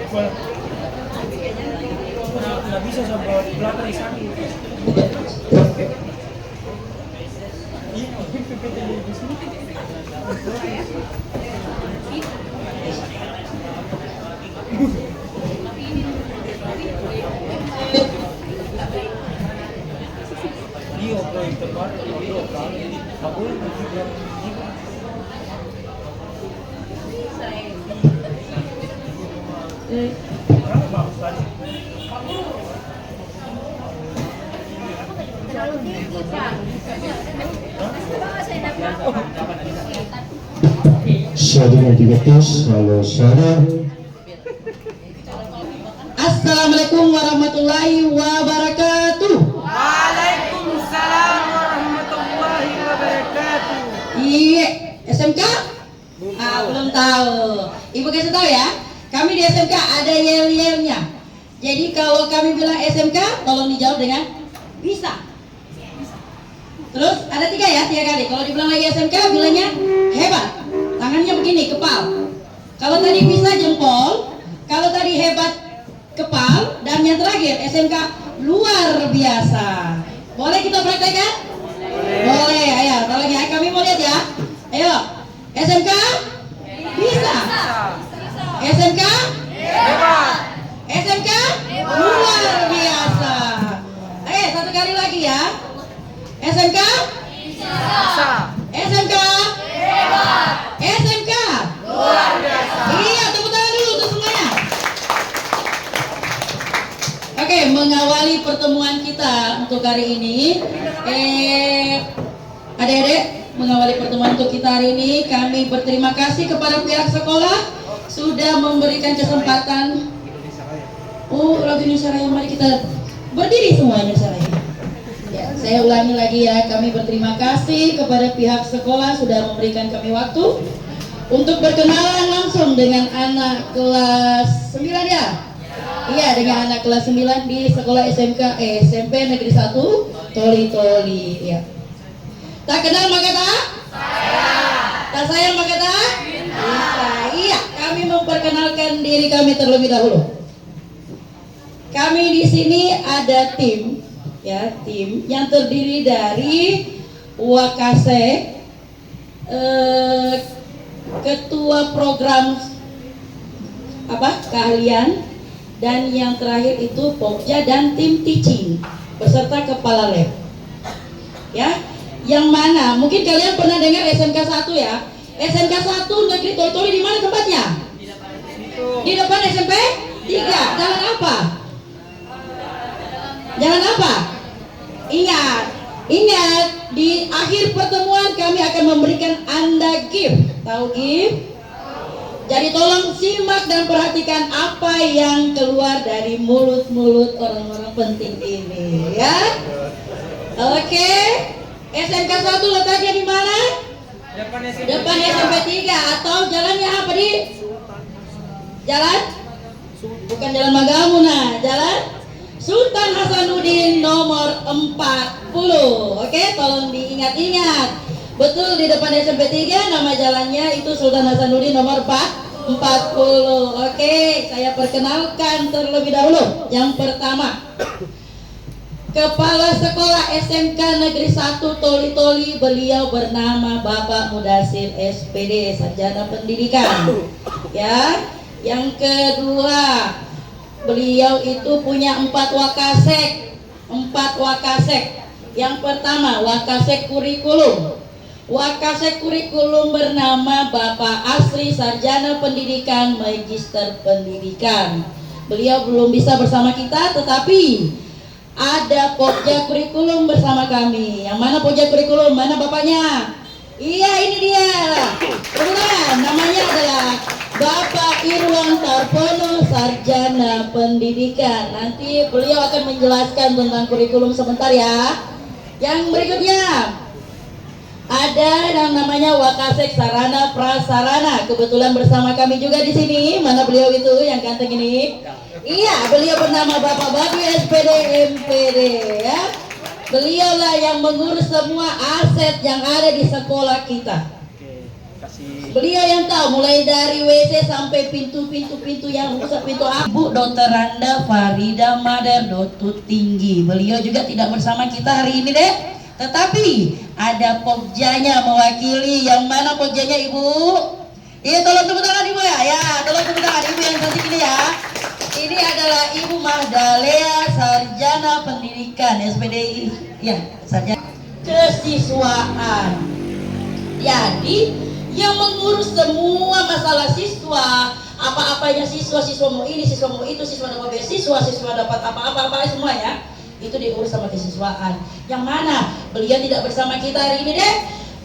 Nggak bisa sampai belakang sakit. Dia proyek terbaru di lokal, jadi nggak boleh berpikiran ini. Kenapa bagus tadi? Syahidina dibetis, halo syahada. Assalamualaikum warahmatullahi wabarakatuh. Waalaikumsalam warahmatullahi wabarakatuh. Iya, SMK? Belum tahu. Ibu kasih tahu ya, kami di SMK ada yel-yelnya. Jadi kalau kami bilang SMK, tolong dijawab dengan bisa. Terus ada tiga kali. Kalau dibilang lagi SMK, bilangnya hebat. Tangannya begini, kepal. Kalau tadi bisa jempol, kalau tadi hebat kepal, dan yang terakhir SMK luar biasa. Boleh kita praktekkan? Boleh. Ayo, tolong ya, kami mau lihat ya. Ayo, SMK bisa. SMK Hebat. SMK luar biasa. Satu kali lagi ya. SMK Bisa. SMK Hebat. SMK Luar biasa. Iya, tepuk tangan dulu untuk semuanya. Oke, mengawali pertemuan kita untuk hari ini, adik-adik, mengawali pertemuan untuk kita hari ini, kami berterima kasih kepada pihak sekolah sudah memberikan kesempatan. Lagu Indonesia Raya, mari kita berdiri semua Indonesia Raya. Ya, saya ulangi lagi ya, kami berterima kasih kepada pihak sekolah sudah memberikan kami waktu untuk berkenalan langsung dengan anak kelas 9 ya. Iya, dengan anak kelas 9 di sekolah SMP Negeri 1 Toli-Toli ya. Tak kenal maka tak? Tak sayang maka tak? Bisa. Iya, kami memperkenalkan diri kami terlebih dahulu. Kami di sini ada tim yang terdiri dari Wakasek, ketua program keahlian, dan yang terakhir itu Pokja dan tim teaching beserta kepala lab. Ya, yang mana mungkin kalian pernah dengar SMK 1 ya. SMK 1 Negeri Toli-Toli di mana tempatnya? Di depan SMP 3. Jalan apa? Jalan apa? Ingat, di akhir pertemuan kami akan memberikan Anda gift. Tahu gift? Jadi tolong simak dan perhatikan apa yang keluar dari mulut-mulut orang-orang penting ini ya. Oke. SMK 1 letaknya di mana? Depan SMP 3 atau jalannya apa di? Jalan? Bukan Jalan Magamuna, Jalan Sultan Hasanuddin nomor 40. Oke, tolong diingat-ingat. Betul, di depan SMP 3 nama jalannya itu Sultan Hasanuddin nomor 40. Oke, saya perkenalkan terlebih dahulu. Yang pertama, Kepala Sekolah SMK Negeri 1 Toli-Toli, beliau bernama Bapak Mudasir SPD, Sarjana Pendidikan. Ya. Yang kedua, beliau itu punya 4 wakasek. Yang pertama, wakasek kurikulum. Wakasek kurikulum bernama Bapak Asri, Sarjana Pendidikan, Magister Pendidikan. Beliau belum bisa bersama kita, tetapi ada Pokja kurikulum bersama kami. Yang mana Pokja kurikulum? Mana bapaknya? Iya, ini dia. Kebetulan namanya adalah Bapak Irwan Tarpono, Sarjana Pendidikan. Nanti beliau akan menjelaskan tentang kurikulum sebentar ya. Yang berikutnya ada yang namanya Wakasek Sarana Prasarana. Kebetulan bersama kami juga di sini. Mana beliau itu yang ganteng ini? Iya, beliau bernama Bapak Babi SPD MPD ya. Beliaulah yang mengurus semua aset yang ada di sekolah kita. kasih. Beliau yang tahu mulai dari WC sampai pintu yang rusak, pintu Ibu Dr. Randa Farida Madar Dotut Tinggi. Beliau juga tidak bersama kita hari ini deh. Tetapi ada pokjanya mewakili. Yang mana pokjanya Ibu? Iya, tolong tepuk tangan Ibu ya. Ya, tolong tepuk tangan Ibu yang cantik ini ya. Ini adalah Ibu Mahdalea, Sarjana Pendidikan SPDI. Ya, sarjana kesiswaan. Jadi yang mengurus semua masalah siswa, apa-apanya siswa mau ini, siswa mau itu, siswa dapat beasiswa, siswa dapat apa-apa semuanya, itu diurus sama kesiswaan. Yang mana beliau tidak bersama kita hari ini deh.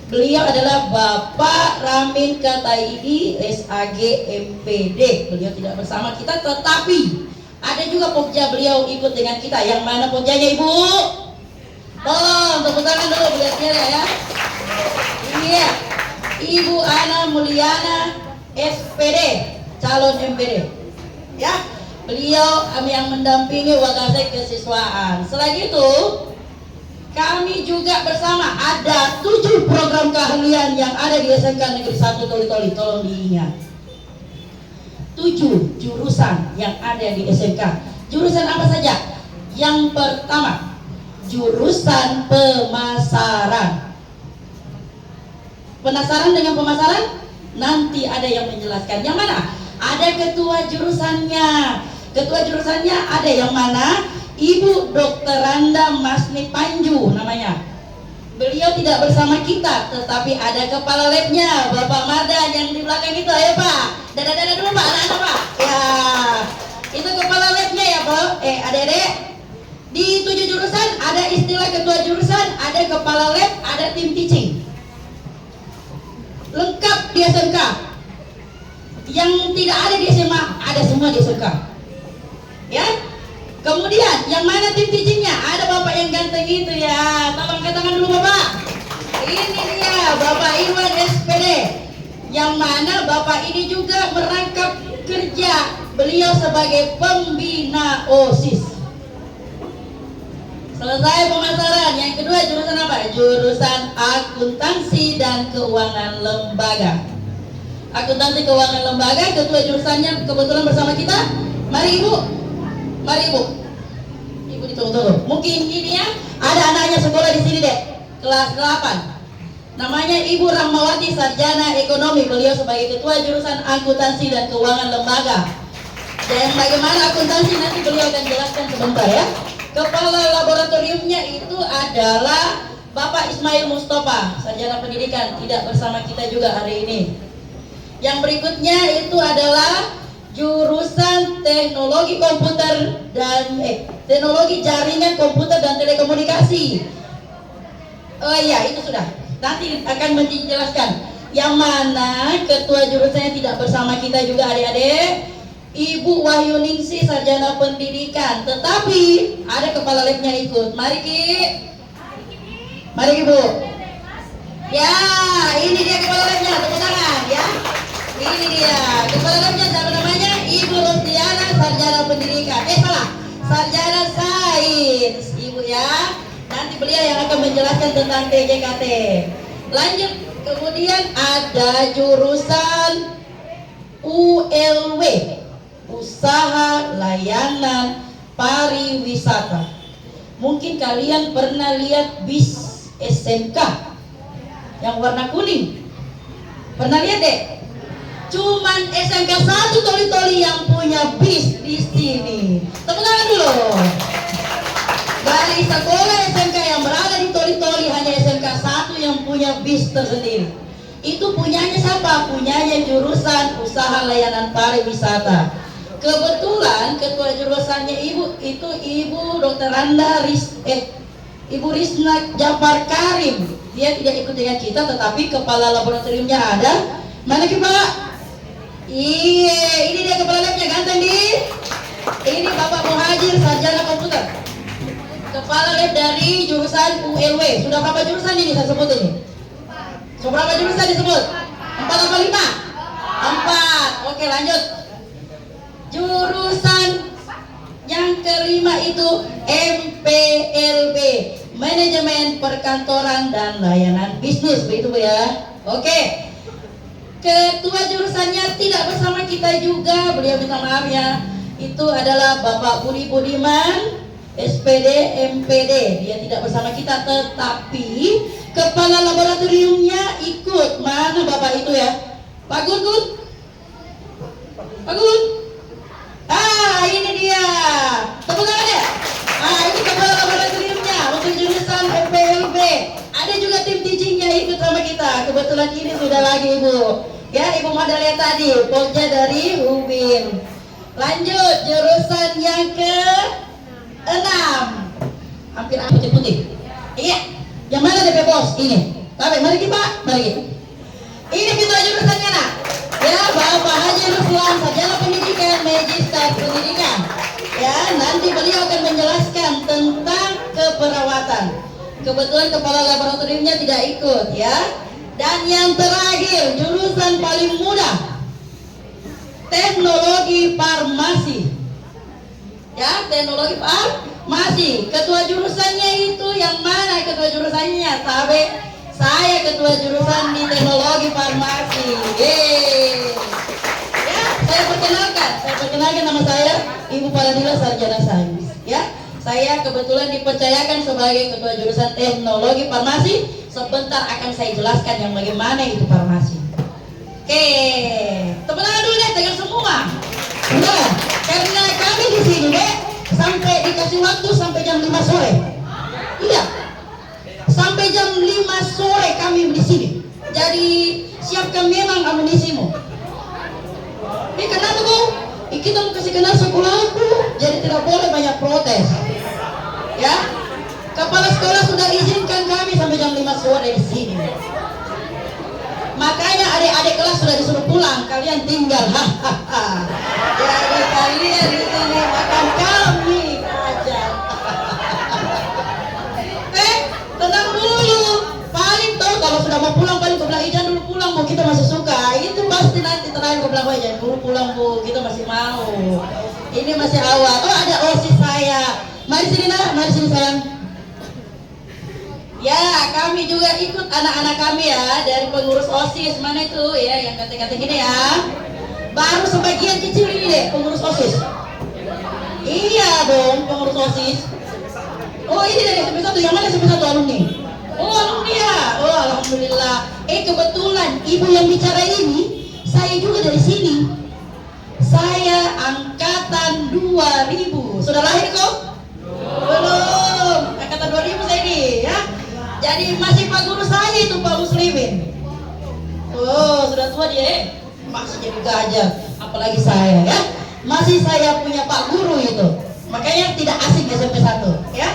Beliau adalah Bapak Ramin Kataidi SAG MPD. Beliau tidak bersama kita, tetapi ada juga pokja beliau ikut dengan kita. Yang mana pokjanya Ibu? Tolong tepuk tangan dulu beliau ya. Iya, Ibu Ana Mulyana SPD, calon MPD. Ya, beliau yang mendampingi Wakasek kesiswaan. Selain itu, kami juga bersama ada 7 program keahlian yang ada di SMK Negeri 1 Toli-Toli. Tolong diingat, 7 jurusan yang ada di SMK. Jurusan apa saja? Yang pertama, jurusan pemasaran. Penasaran dengan pemasaran? Nanti ada yang menjelaskan. Yang mana? Ada ketua jurusannya. Ketua jurusannya ada yang mana? Ibu Dr. Randa Masni Panju namanya. Beliau tidak bersama kita, tetapi ada kepala labnya, Bapak Mardan yang di belakang itu. Ayo Pak, dadah dulu Pak, anak-anak Pak. Ya, itu kepala labnya ya Pak. Adik-adik, di 7 jurusan ada istilah ketua jurusan, ada kepala lab, ada tim teaching. Lengkap di SMK. Yang tidak ada di SMA, ada semua di SMK. Ya. Kemudian, yang mana tim teachingnya? Ada Bapak yang ganteng itu ya. Tolong angkat tangan dulu Bapak. Ini dia Bapak Irwan SPD. Yang mana Bapak ini juga merangkap kerja. Beliau sebagai pembina OSIS. Selesai pemasaran. Yang kedua jurusan apa? Jurusan akuntansi dan keuangan lembaga. Akuntansi keuangan lembaga, ketua jurusannya kebetulan bersama kita. Mari Ibu. Mari Ibu. Ibu ditunggu-tunggu. Mungkin ini ya, ada anaknya sekolah di sini deh. Kelas 8. Namanya Ibu Rahmawati Sarjana Ekonomi. Beliau sebagai ketua jurusan akuntansi dan keuangan lembaga. Dan bagaimana akuntansi nanti beliau akan jelaskan sebentar ya. Kepala laboratoriumnya itu adalah Bapak Ismail Mustafa, Sarjana Pendidikan, tidak bersama kita juga hari ini. Yang berikutnya itu adalah jurusan teknologi komputer dan teknologi jaringan komputer dan telekomunikasi. Oh iya, itu sudah. Nanti akan menjelaskan. Yang mana ketua jurusannya tidak bersama kita juga adik-adik. Ibu Wahyu Ningsi Sarjana Pendidikan. Tetapi ada kepala labnya ikut. Mari Ki. Mari Ibu. Ya, ini dia kepala labnya. Tepuk tangan ya. Ini dia kepala labnya, siapa namanya? Ibu Rostiana Sarjana Pendidikan. Salah, Sarjana Sains. Ibu ya. Nanti beliau yang akan menjelaskan tentang TJKT. Lanjut, kemudian ada jurusan ULW, Usaha Layanan Pariwisata. Mungkin kalian pernah lihat bis SMK yang warna kuning. Pernah lihat deh? Cuman SMK 1 Toli-Toli yang punya bis di sini. Tepuk tangan dulu. Dari sekolah SMK yang berada di Toli-Toli hanya SMK 1 yang punya bis tersendiri. Itu punyanya siapa? Punyanya jurusan Usaha Layanan Pariwisata. Kebetulan ketua jurusannya Ibu itu Ibu Dr. Randa Ibu Risna Jafar Karim. Dia tidak ikut dengan kita, tetapi kepala laboratoriumnya ada. Mana Pak? Iya, ini dia kepala labnya ganteng di. Ini Bapak Muhajir Sarjana Komputer. Kepala lab dari jurusan ULW. Sudah berapa jurusan ini saya sebut ini? Berapa jurusan disebut? 4 atau 5? 4. Oke, lanjut. Jurusan yang kelima itu MPLB, Manajemen Perkantoran dan Layanan Bisnis, begitu Bu ya. Oke. Ketua jurusannya tidak bersama kita juga, beliau minta maaf ya. Itu adalah Bapak Budi Budiman, SPD, MPD. Dia tidak bersama kita, tetapi kepala laboratoriumnya ikut. Mana Bapak itu ya? Pak Gun? Pak Gun? Ah, ini dia. Tepuk tangan ya. Ah, ini kepala laboratoriumnya untuk jurusan FPLB. Ada juga tim teachingnya ikut sama kita. Kebetulan ini sudah lagi Ibu. Ya, Ibu Madalia tadi, Pokja dari Ubin. Lanjut, jurusan yang ke-6. Hampir putih-putih. Iya. Yang mana DP Bos? Ini. Tapi mari kita, mari. Ini kita jurusannya nak. Ya, Bapak Haji Ruslan, sarjana pendidikan, magister pendidikan. Ya, nanti beliau akan menjelaskan tentang keperawatan. Kebetulan kepala laboratoriumnya tidak ikut ya. Dan yang terakhir, jurusan paling mudah, teknologi farmasi. Ya, teknologi farmasi. Ketua jurusannya itu yang mana ketua jurusannya? Saya ketua jurusan di teknologi farmasi. Yeay. Ya, saya perkenalkan nama saya Ibu Paradila Sarjana Sains. Ya, saya kebetulan dipercayakan sebagai ketua jurusan teknologi farmasi. Sebentar akan saya jelaskan yang bagaimana itu farmasi. Oke, tepuk tangan dulu deh, tegang semua. Udah, karena kami di sini deh sampai dikasih waktu sampai jam 5 sore. Iya, sampai jam 5 sore kami di sini. Jadi siapkan memang amunisimu. Kenapa kok? Kita mau kasih kenal sekolahku, jadi tidak boleh banyak protes. Ya, kepala sekolah sudah izinkan kami sampai jam 5 sore di sini. Makanya adik-adik kelas sudah disuruh pulang, kalian tinggal. Hahaha. Jadi kalian di sini makan kami aja. Tenang dulu. Paling tahu kalau sudah mau pulang paling kau bilang jangan dulu pulang Bu, kita masih suka. Itu pasti nanti terakhir kau bilang jangan dulu pulang Bu, kita masih mau. Ini masih awal. Oh ada OSIS saya. Mari sini nak, mari sini sayang. Ya, kami juga ikut anak-anak kami ya dari pengurus OSIS. Mana itu ya yang kata-kata gini ya. Baru sebagian kecil ini deh pengurus OSIS. Iya dong pengurus OSIS. Oh ini dari SMP 1, yang mana SMP 1 alumni? Oh alumni ya. Oh alhamdulillah. Kebetulan ibu yang bicara ini saya juga dari sini. Saya angkatan 2000. Sudah lahir kok? Belum. Angkatan 2000 saya ini ya. Jadi masih Pak Guru saya itu Pak Muslimin. Oh sudah tua dia masih jadi gajah. Apalagi saya ya. Masih saya punya Pak Guru itu. Makanya tidak asing SMP 1 ya.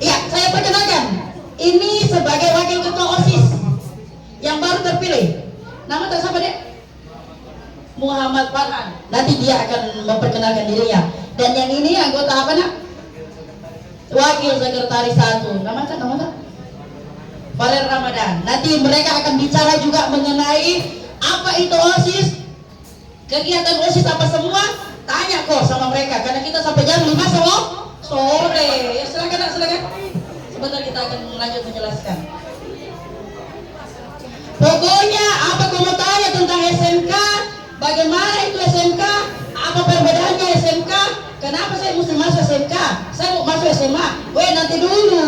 Iya saya perkenalkan. Ini sebagai wakil ketua OSIS yang baru terpilih. Nama siapa dek? Muhammad Farhan. Nanti dia akan memperkenalkan dirinya. Dan yang ini anggota apa nak? Wakil sekretaris 1. Nama kan? Valer Ramadan. Nanti mereka akan bicara juga mengenai apa itu OSIS, kegiatan OSIS apa semua. Tanya kok sama mereka karena kita sampai jam 5 sore. Ya silakan nak, silakan. Sebentar kita akan lanjut menjelaskan. Pokoknya apa kamu mau tanya tentang SMK? Bagaimana itu SMK? Apa perbedaannya SMK? Kenapa saya mesti masuk SMK? Saya mau masuk SMA. Nanti dulu.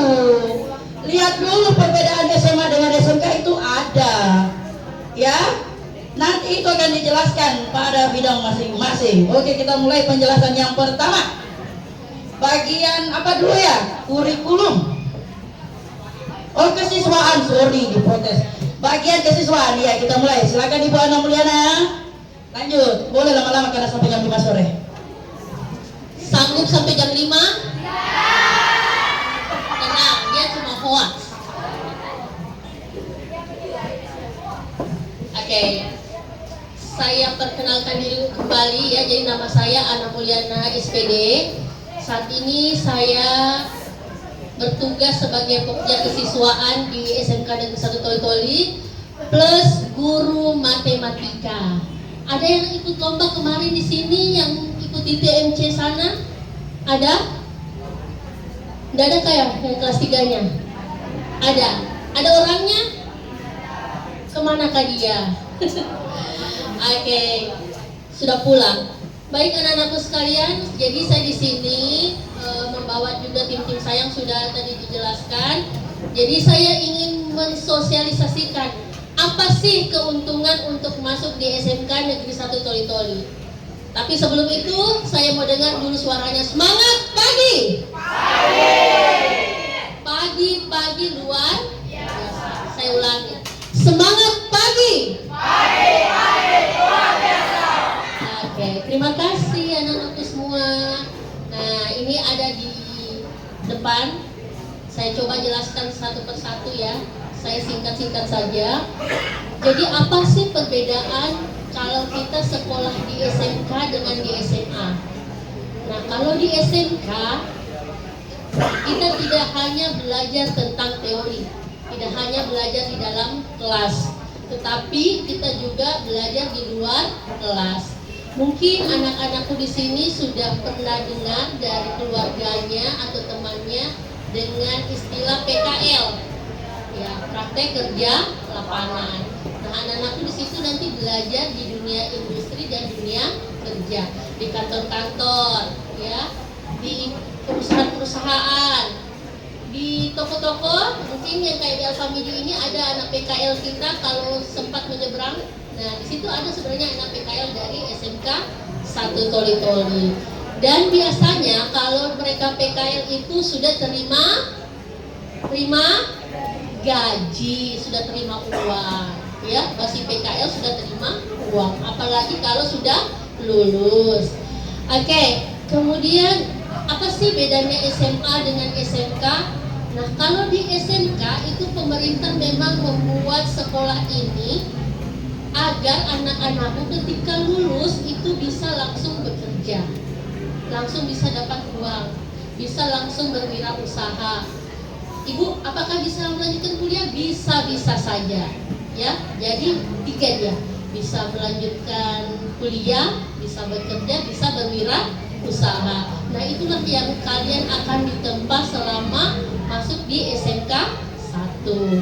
Lihat dulu perbedaan SMA dengan SMK itu ada. Ya. Nanti itu akan dijelaskan pada bidang masing-masing. Oke, kita mulai penjelasan yang pertama. Bagian apa dulu ya? Kurikulum. Oh, kesiswaan, sorry diprotes. Bagian kesiswaan ya, kita mulai. Silakan Ibu Ana Mulyana. Lanjut, boleh lama-lama karena sampai jam 5 sore. Sanggup sampai jam 5? Tenang, dia cuma hoax. Oke. Saya perkenalkan diri kembali ya. Jadi nama saya Ana Mulyana SPD. Saat ini saya bertugas sebagai pokja kesiswaan di SMK Negeri 1 Toli-Toli plus guru matematika. Ada yang ikut lomba kemarin di sini yang ikut di TMC sana? Ada? Tidak ada kayak yang kelas 3-nya? Ada? Ada orangnya? Kemanakah dia? Oke, sudah pulang. Baik anak-anakku sekalian, jadi saya di sini membawa juga tim-tim saya yang sudah tadi dijelaskan. Jadi saya ingin mensosialisasikan apa sih keuntungan untuk masuk di SMK Negeri 1 Toli-Toli. Tapi sebelum itu saya mau dengar dulu suaranya. Semangat pagi! Pagi luar biasa. Saya ulangi. Semangat pagi! Luar biasa. Oke, terima kasih anak-anakku semua. Nah, ini ada di depan. Saya coba jelaskan satu persatu ya. Saya singkat-singkat saja. Jadi apa sih perbedaan kalau kita sekolah di SMK dengan di SMA? Nah, kalau di SMK kita tidak hanya belajar tentang teori, tidak hanya belajar di dalam kelas, tetapi kita juga belajar di luar kelas. Mungkin anak-anakku di sini sudah pernah dengar dari keluarganya atau temannya dengan istilah PKL, ya, praktek kerja lapangan. Nah, anak-anakku di situ nanti belajar di dunia industri dan dunia kerja, di kantor-kantor, ya, di perusahaan-perusahaan, di toko-toko. Mungkin yang kayak di Alfamidi ini ada anak PKL kita kalau sempat menyeberang. Nah, di situ ada sebenarnya anak PKL dari SMK 1 Toli-Toli. Dan biasanya kalau mereka PKL itu sudah terima gaji, sudah terima uang, ya. Masih PKL sudah terima uang, apalagi kalau sudah lulus. Oke, kemudian apa sih bedanya SMA dengan SMK? Nah, kalau di SMK itu pemerintah memang membuat sekolah ini agar anak-anakku ketika lulus itu bisa langsung bekerja, langsung bisa dapat uang, bisa langsung berwirausaha. Ibu, apakah bisa melanjutkan kuliah? Bisa saja, ya. Jadi 3 dia, bisa melanjutkan kuliah, bisa bekerja, bisa berwirausaha. Nah, itulah yang kalian akan ditempa selama masuk di SMK 1.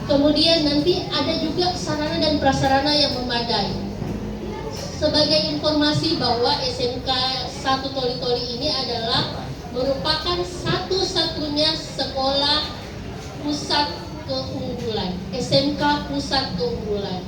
Kemudian nanti ada juga sarana dan prasarana yang memadai. Sebagai informasi bahwa SMK 1 Toli-Toli ini adalah merupakan satu-satunya sekolah pusat keunggulan, SMK pusat keunggulan.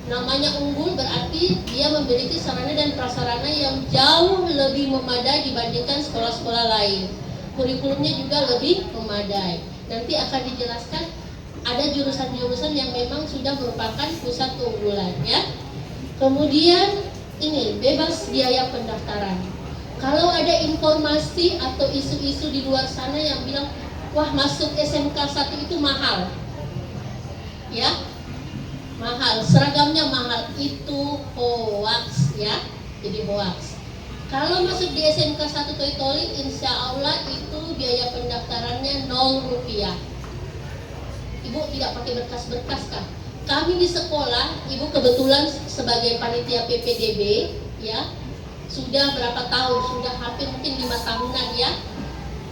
Namanya unggul berarti dia memiliki sarana dan prasarana yang jauh lebih memadai dibandingkan sekolah-sekolah lain. Kurikulumnya juga lebih memadai. Nanti akan dijelaskan ada jurusan-jurusan yang memang sudah merupakan pusat keunggulan, ya. Kemudian ini bebas biaya pendaftaran. Kalau ada informasi atau isu-isu di luar sana yang bilang, wah, masuk SMK 1 itu mahal, ya, mahal, seragamnya mahal, itu hoax, ya. Jadi hoax. Kalau masuk di SMK 1 Toli-Toli, insya Allah itu biaya pendaftarannya 0 rupiah. Ibu tidak pakai berkas-berkas kah? Kami di sekolah, ibu kebetulan sebagai panitia PPDB, ya, sudah berapa tahun? Sudah hampir mungkin 5 tahunan, ya.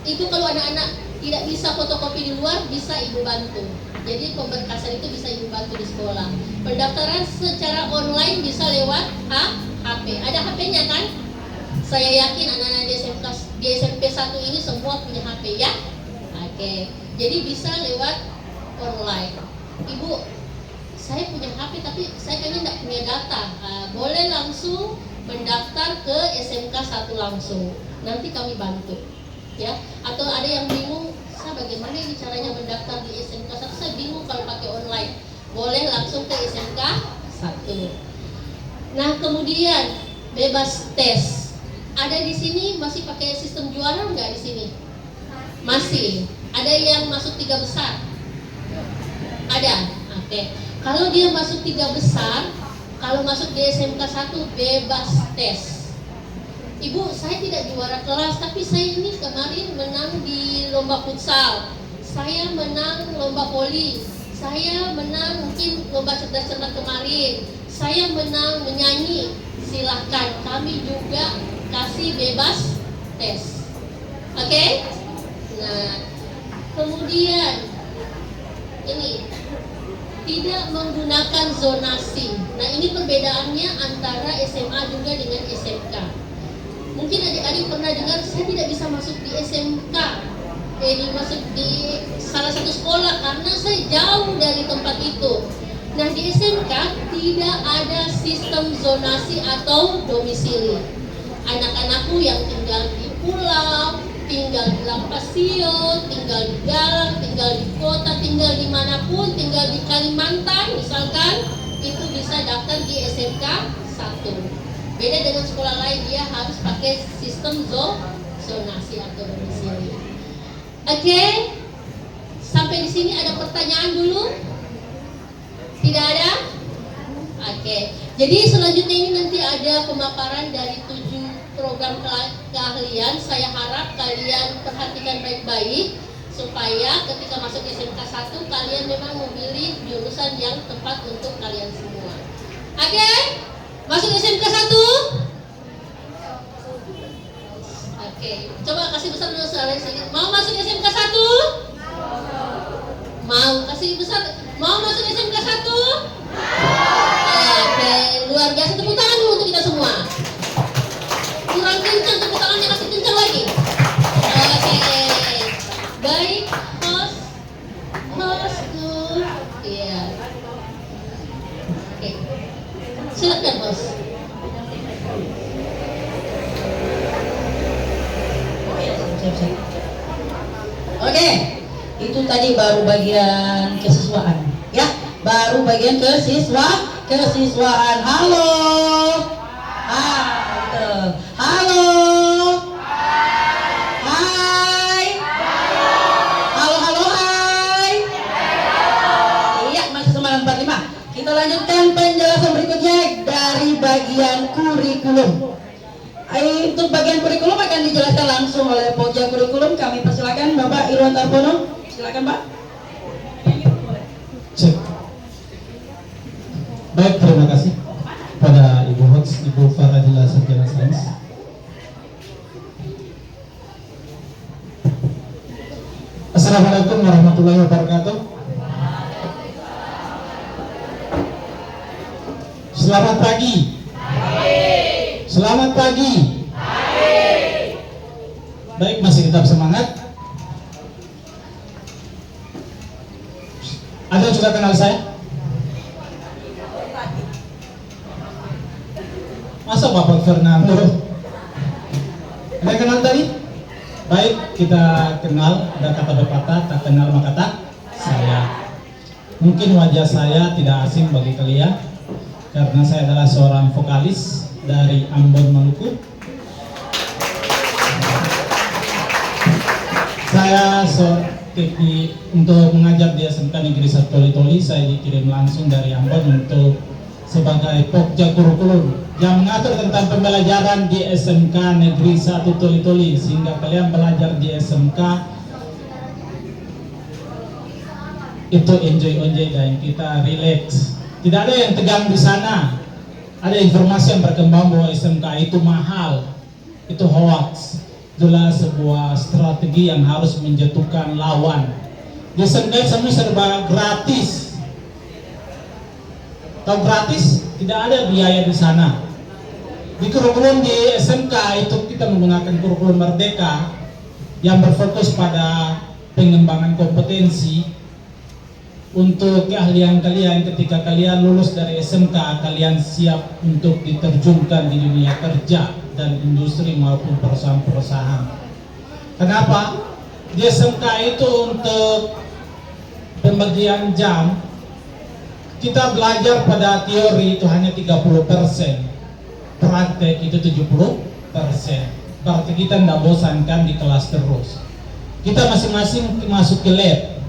Itu kalau anak-anak tidak bisa fotokopi di luar, bisa ibu bantu. Jadi pemberkasan itu bisa ibu bantu di sekolah. Pendaftaran secara online bisa lewat HP. Ada HP-nya kan? Saya yakin anak-anak di SMP 1 ini semua punya HP, ya. Oke. Jadi bisa lewat online. Ibu, saya punya HP tapi saya kayaknya tidak punya data. Boleh langsung mendaftar ke SMK 1 langsung. Nanti kami bantu, ya. Atau ada yang bingung, saya bagaimana ini caranya mendaftar di SMK 1? Saya bingung kalau pakai online. Boleh langsung ke SMK 1. Nah, kemudian bebas tes. Ada di sini masih pakai sistem juara nggak di sini? Masih. Ada yang masuk 3 besar? Ada. Oke. Kalau dia masuk 3 besar, kalau masuk di SMK 1 bebas tes. Ibu, saya tidak juara kelas, tapi saya ini kemarin menang di lomba futsal. Saya menang lomba voli. Saya menang mungkin lomba cerdas-cerdas kemarin. Saya menang menyanyi. Silahkan, kami juga kasih bebas tes. Oke? Nah, kemudian ini tidak menggunakan zonasi. Nah, ini perbedaannya antara SMA juga dengan SMK. Mungkin adik-adik pernah dengar, saya tidak bisa masuk di SMK, masuk di salah satu sekolah karena saya jauh dari tempat itu. Nah, di SMK tidak ada sistem zonasi atau domisili. Anak-anakku yang tinggal di pulau, tinggal di Lampasio, tinggal di Galang, tinggal di kota, tinggal dimanapun, tinggal di Kalimantan misalkan, itu bisa daftar di SMK 1. Beda dengan sekolah lain, dia harus pakai sistem zonasi atau domisili. Oke, sampai di sini ada pertanyaan dulu? Tidak ada? Oke, jadi selanjutnya ini nanti ada pemaparan dari 7 program keahlian. Saya harap kalian perhatikan baik-baik supaya ketika masuk SMK 1 kalian memang memilih jurusan yang tepat untuk kalian semua. Oke? Masuk SMK 1? Oke, coba kasih besar dulu suara sedikit. Mau masuk SMK 1? Mau kasih besar. Mau masuk SMK 1? Oke, luar biasa. Tepuk tangan dulu untuk kita semua. Kurang kencang, tepuk tangannya kasih kencang lagi. Oke, baik, hostku, iya. Oke, silakan host. Oke, itu tadi baru bagian kesiswaan, ya. Baru bagian kesiswaan. Halo. Betul. Halo. Hai. Halo, hai. Iya, masih 945. Kita lanjutkan penjelasan berikutnya dari bagian kurikulum. Untuk bagian kurikulum akan dijelaskan langsung oleh Pokja Kurikulum. Kami persilakan Bapak Irwan Tarbono. Silakan, Pak. Cek. Baik, terima kasih pada Ibu host, Ibu Faradila Sarjana Sains. Assalamualaikum warahmatullahi wabarakatuh. Selamat pagi. Selamat pagi. Baik, masih tetap semangat. Ada yang sudah kenal saya? Masa Bapak Fernando? Ada yang kenal tadi? Baik, kita kenal. Ada kata pepatah, tak kenal maka tak saya. Mungkin wajah saya tidak asing bagi kalian karena saya adalah seorang vokalis dari Ambon, Maluku. Saya untuk mengajar di SMK Negeri 1 Toli-Toli, saya dikirim langsung dari Ambon untuk sebagai Pokja Kurikulum yang mengatur tentang pembelajaran di SMK Negeri 1 Toli-Toli, sehingga kalian belajar di SMK itu enjoy dan kita relax. Tidak ada yang tegang di sana. Ada informasi yang berkembang bahwa SMK itu mahal, itu hoax. Itulah sebuah strategi yang harus menjatuhkan lawan. Di SMK semua serba gratis. Tahu gratis? Tidak ada biaya di sana. Di kurikulum di SMK itu kita menggunakan kurikulum Merdeka yang berfokus pada pengembangan kompetensi untuk keahlian kalian. Ketika kalian lulus dari SMK, kalian siap untuk diterjunkan di dunia kerja dan industri maupun perusahaan-perusahaan. Kenapa? Di SMK itu untuk pembagian jam, kita belajar pada teori itu hanya 30%, praktek itu 70%. Berarti kita tidak bosankan di kelas terus. Kita masing-masing masuk ke lab.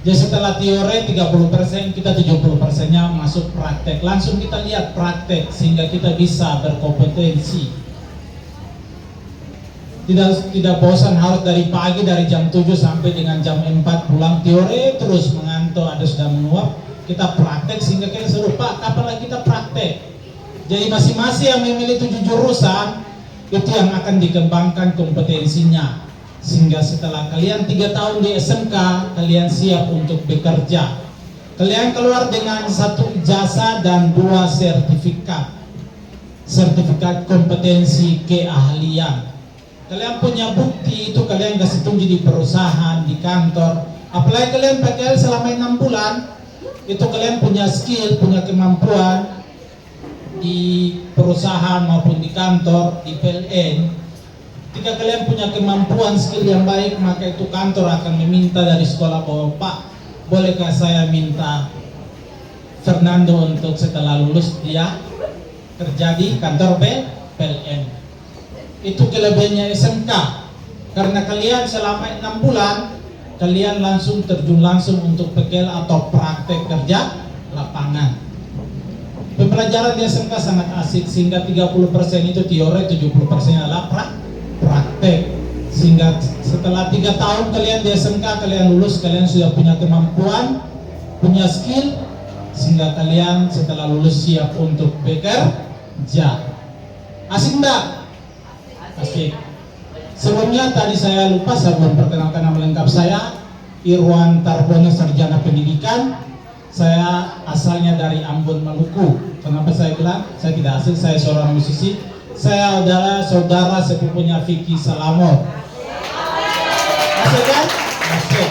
Jadi setelah teori 30%, kita 70%-nya masuk praktek. Langsung kita lihat praktek sehingga kita bisa berkompetensi. Tidak bosan harus dari pagi dari jam 7 sampai dengan jam 4 pulang teori terus mengantuk, ada sudah menguap. Kita praktek sehingga kita suruh, Pak, kapan lagi kita praktek? Jadi masing-masing yang memilih 7 jurusan itu yang akan dikembangkan kompetensinya. Sehingga setelah kalian 3 tahun di SMK, kalian siap untuk bekerja. Kalian keluar dengan 1 ijazah dan 2 sertifikat kompetensi keahlian. Kalian punya bukti itu, kalian kasih tunjuk di perusahaan, di kantor. Apalagi kalian pakai selama 6 bulan, itu kalian punya skill, punya kemampuan di perusahaan maupun di kantor, di PLN. Jika kalian punya kemampuan skill yang baik, maka itu kantor akan meminta dari sekolah bahwa, Pak, bolehkah saya minta Fernando untuk setelah lulus dia kerja di kantor PLN. Itu kelebihannya SMK. Karena kalian selama 6 bulan, kalian langsung terjun langsung untuk PKL atau praktek kerja lapangan. Pembelajaran di SMK sangat asik, sehingga 30% itu teori, 70% adalah praktek. Sehingga setelah 3 tahun kalian di SMK, kalian lulus, kalian sudah punya kemampuan, punya skill, sehingga kalian setelah lulus siap untuk bekerja. Asik enggak? Asik. Sebelumnya tadi saya lupa, saya belum perkenalkan nama lengkap saya, Irwan Tarbono, sarjana pendidikan. Saya asalnya dari Ambon, Maluku. Kenapa saya bilang saya tidak asing? Saya seorang musisi. Saya adalah saudara sepupunya Vicky Salamor. Asik kan? Asik.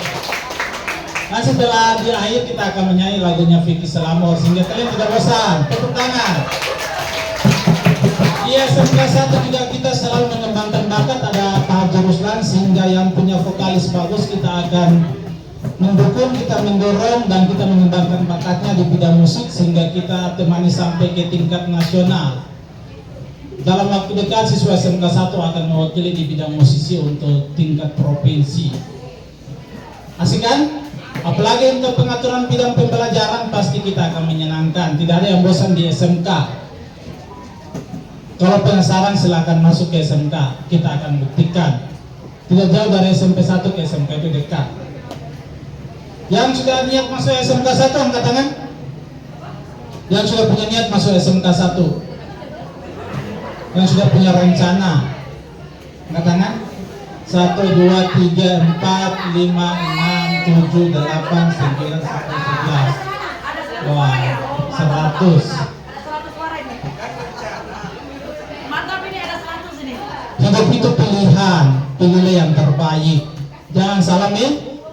Nah, setelah di akhir kita akan menyanyi lagunya Vicky Salamor, sehingga kalian tidak bosan. Tepuk tangan. Di SMK 1 juga kita selalu mengembangkan bakat, ada tahap jurusan, sehingga yang punya vokalis bagus kita akan mendukung, kita mendorong, dan kita mengembangkan bakatnya di bidang musik, sehingga kita temani sampai ke tingkat nasional. Dalam waktu dekat siswa SMK 1 akan mewakili di bidang musisi untuk tingkat provinsi. Asik kan? Apalagi untuk pengaturan bidang pembelajaran pasti kita akan menyenangkan. Tidak ada yang bosan di SMK. Kalau penasaran silakan masuk ke SMK. Kita akan buktikan. Tidak jauh dari SMP 1 ke SMK itu dekat. Yang sudah niat masuk SMK 1 angkat tangan. Yang sudah punya niat masuk SMK 1. Yang sudah punya rencana, angkat tangan. 1, 2, 3, 4, 5, 6, 7, 8, 9, 10, 11. Wah, 100. Mantap, ini ada 100 ini. Hidup itu pilihan, pilihlah yang terbaik. Jangan salah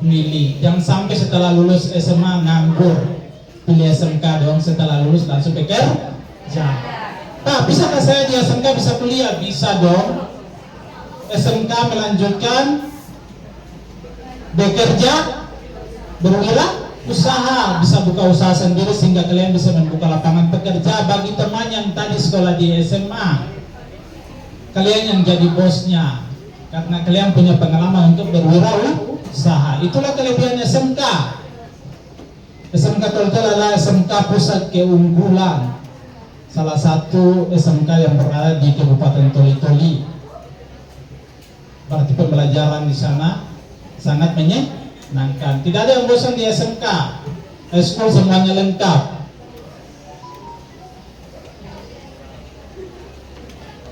milih. Jangan sampai setelah lulus SMA nganggur. Pilih SMK dong, setelah lulus langsung bekerja. Pak, bisakah saya di SMK bisa kuliah? Bisa dong. SMK melanjutkan bekerja, berwirausaha, bisa buka usaha sendiri, sehingga kalian bisa membuka lapangan pekerja bagi teman yang tadi sekolah di SMA. Kalian yang jadi bosnya, karena kalian punya pengalaman untuk berwirausaha. Itulah kelebihan SMK. SMK Toltol adalah SMK pusat keunggulan, salah satu SMK yang berada di Kabupaten Toli-Toli. Berarti pembelajaran di sana sangat menyenangkan. Tidak ada yang bosan di SMK. School semuanya lengkap.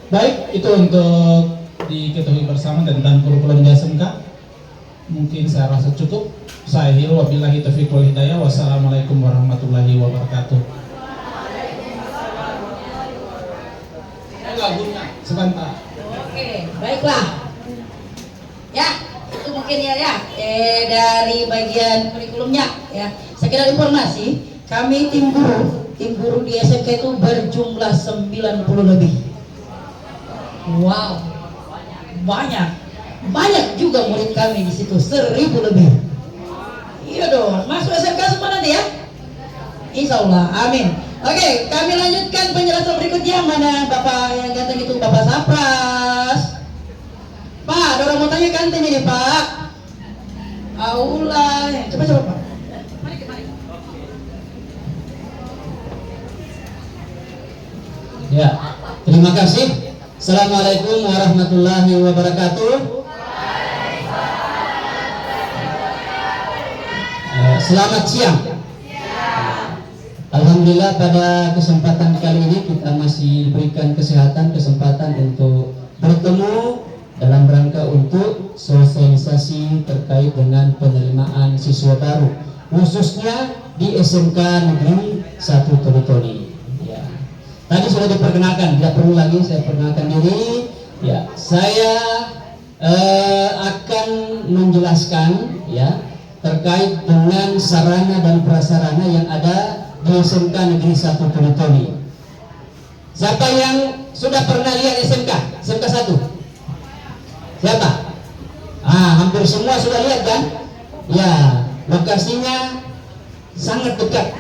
Baik, itu untuk diketahui bersama tentang kurikulum di SMK. Mungkin saya rasa cukup. Saya Hiro, wabillahi taufiq wal hidayah. Wassalamualaikum warahmatullahi wabarakatuh. Lagunya sebentar. Oke, baiklah. Ya, itu mungkin ya. Dari bagian kurikulumnya ya. Sekedar informasi, kami tim guru di SMK itu berjumlah 90 lebih. Wow, banyak juga murid kami di situ, 1000 lebih. Iya dong, masuk SMK semua nanti ya. Insya Allah, amin. Oke, kami lanjutkan penjelasan berikutnya. Mana Bapak yang ganteng itu, Bapak Sapras. Pak, ada orang mau tanya kantin ini Pak. Aula, coba Pak. Ya, terima kasih. Assalamualaikum warahmatullahi wabarakatuh. Selamat siang. Alhamdulillah pada kesempatan kali ini kita masih diberikan kesempatan untuk bertemu dalam rangka untuk sosialisasi terkait dengan penerimaan siswa baru khususnya di SMK Negeri 1 Toli-Toli. Ya. Tadi sudah diperkenalkan, tidak perlu lagi saya perkenalkan diri. Ya, saya akan menjelaskan ya terkait dengan sarana dan prasarana yang ada di SMK Negeri 1 Toli-Toli. Siapa yang sudah pernah lihat SMK 1? Siapa? Hampir semua sudah lihat kan? Ya, lokasinya sangat dekat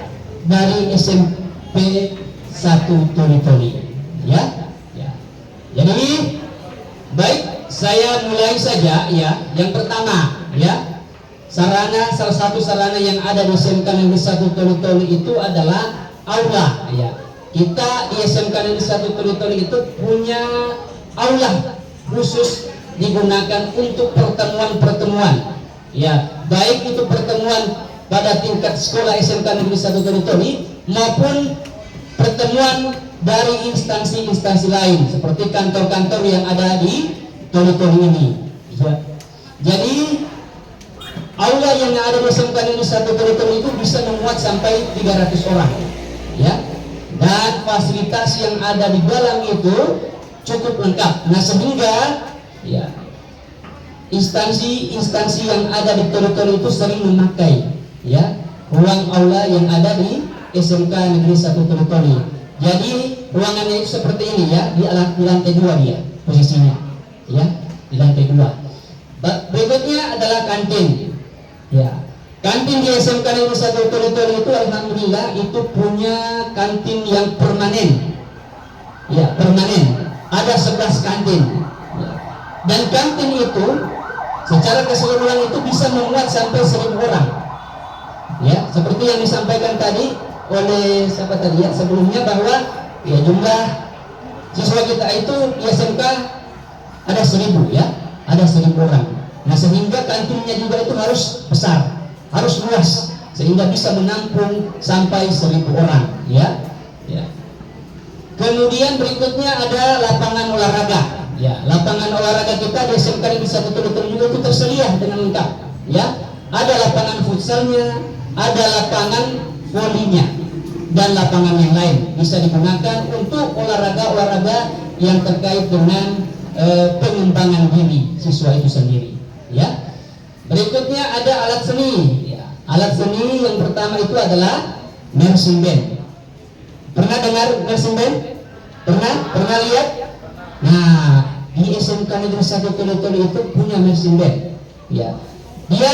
dari SMP 1 Toli-Toli. Ya. Jadi baik, saya mulai saja ya. Yang pertama ya, salah satu sarana yang ada di SMK Negeri 1 Toli-Toli itu adalah aula ya. Kita di SMK Negeri 1 Toli-Toli itu punya aula khusus digunakan untuk pertemuan-pertemuan ya, baik itu pertemuan pada tingkat sekolah SMK Negeri 1 Toli-Toli maupun pertemuan dari instansi-instansi lain seperti kantor-kantor yang ada di Toli-Toli ini ya. Jadi aula yang ada di SMK Negeri 1 Toli-Toli itu bisa memuat sampai 300 orang ya, dan fasilitas yang ada di dalam itu cukup lengkap. Nah, sehingga ya instansi-instansi yang ada di Toli-Toli itu sering memakai ya ruang aula yang ada di SMK Negeri 1 Toli-Toli. Jadi ruangannya itu seperti ini ya, di lantai 2 dia posisinya ya, di lantai 2. Berikutnya adalah kantin ya. Kantin di SMK Negeri 1 Toli-Toli itu alhamdulillah itu punya kantin yang permanen ya, permanen. Ada 11 kantin ya. Dan kantin itu secara keseluruhan itu bisa memuat sampai 1.000 orang ya, seperti yang disampaikan tadi oleh siapa tadi ya sebelumnya, bahwa ya jumlah siswa kita itu di SMK ada 1.000 ya, ada 1.000 orang. Nah, sehingga kantinnya juga itu harus besar, harus luas, sehingga bisa menampung sampai 1.000 orang ya. Kemudian berikutnya ada lapangan olahraga ya. Lapangan olahraga kita di SMK Negeri 1 Toli-Toli juga itu tersedia dengan lengkap ya. Ada lapangan futsalnya, ada lapangan volinya, dan lapangan yang lain bisa digunakan untuk olahraga-olahraga yang terkait dengan pengembangan diri siswa itu sendiri ya. Berikutnya ada alat seni ya. Alat seni yang pertama itu adalah marching band. Pernah dengar marching band? Pernah lihat? Nah, di SMK Negeri 1 Toli-Toli itu punya marching band ya. Dia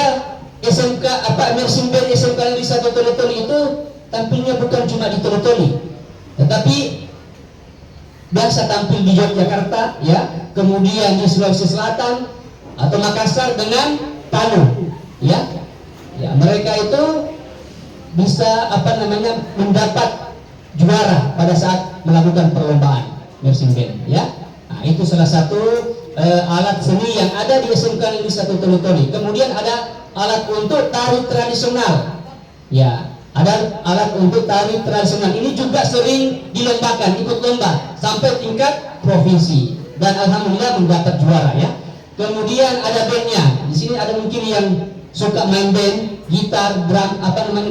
SMK marching band SMK Negeri 1 Toli-Toli itu tampilnya bukan cuma di Toli-Toli, tetapi biasa tampil di Yogyakarta ya, kemudian di Sulawesi Selatan atau Makassar dengan Palu ya. Mereka itu bisa mendapat juara pada saat melakukan perlombaan marching band ya. Nah, itu salah satu alat seni yang ada di SMK Negeri 1 Toli-Toli. Kemudian ada alat untuk tari tradisional ya. Ada alat untuk tari tradisional, ini juga sering dilombakan, ikut lomba sampai tingkat provinsi dan alhamdulillah mendapat juara ya. Kemudian ada bandnya, di sini ada mungkin yang suka main band, gitar, drum,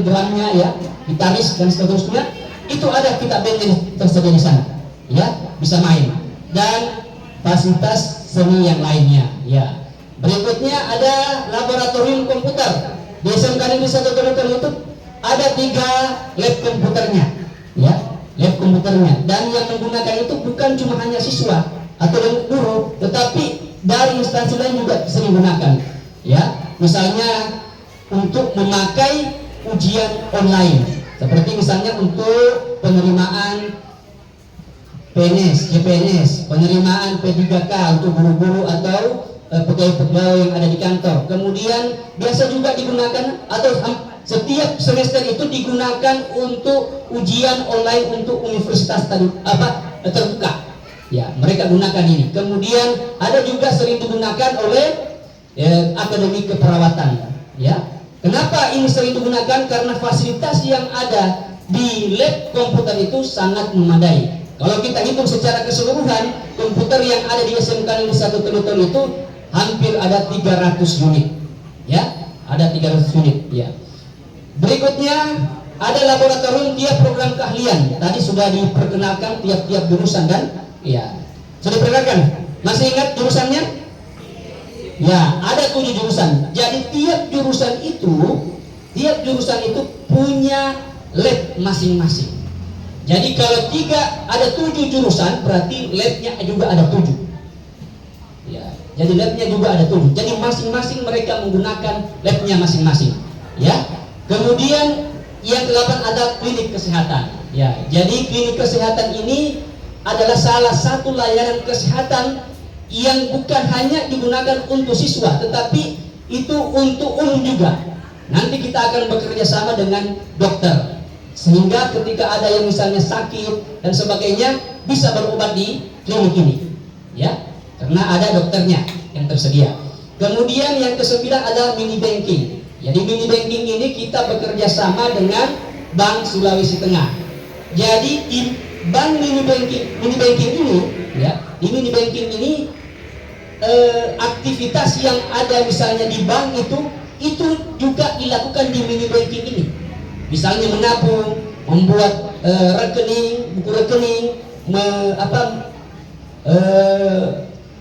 drumnya ya, gitaris dan seterusnya. Itu ada kita band yang tersedia di sana ya, bisa main, dan fasilitas seni yang lainnya ya. Berikutnya ada laboratorium komputer di SMK Negeri 1 Toli-Toli itu. Ada 3 lab komputernya ya, lab komputernya, dan yang menggunakan itu bukan cuma hanya siswa atau guru, tetapi dari instansi lain juga sering gunakan ya. Misalnya untuk memakai ujian online, seperti misalnya untuk penerimaan PNS, CPNS, penerimaan P3K untuk guru-guru atau pegawai-pegawai yang ada di kantor. Kemudian biasa juga digunakan atau setiap semester itu digunakan untuk ujian online untuk universitas terbuka ya, mereka gunakan ini. Kemudian ada juga sering digunakan oleh akademi keperawatan ya. Kenapa ini sering digunakan? Karena fasilitas yang ada di lab komputer itu sangat memadai. Kalau kita hitung secara keseluruhan, komputer yang ada di SMK Negeri 1 Toli-Toli itu hampir ada 300 unit ya, ada 300 unit ya. Berikutnya ada laboratorium tiap program keahlian. Tadi sudah diperkenalkan tiap-tiap jurusan kan? Ya, sudah diperkenalkan. Masih ingat jurusannya? Ya, ada 7 jurusan. Jadi tiap jurusan itu punya lab masing-masing. Jadi kalau ada 7 jurusan, berarti labnya juga ada 7. Ya, jadi labnya juga ada 7. Jadi masing-masing mereka menggunakan labnya masing-masing. Ya. Kemudian yang 8 ada klinik kesehatan. Ya, jadi klinik kesehatan ini adalah salah satu layanan kesehatan yang bukan hanya digunakan untuk siswa, tetapi itu untuk umum juga. Nanti kita akan bekerja sama dengan dokter, sehingga ketika ada yang misalnya sakit dan sebagainya bisa berobat di klinik ini, ya, karena ada dokternya yang tersedia. Kemudian yang ke-9 ada mini banking. Jadi mini banking ini kita bekerja sama dengan Bank Sulawesi Tengah. Jadi di bank mini banking ini, ya, di mini banking ini aktivitas yang ada misalnya di bank itu juga dilakukan di mini banking ini. Misalnya menabung, membuat rekening, buku rekening,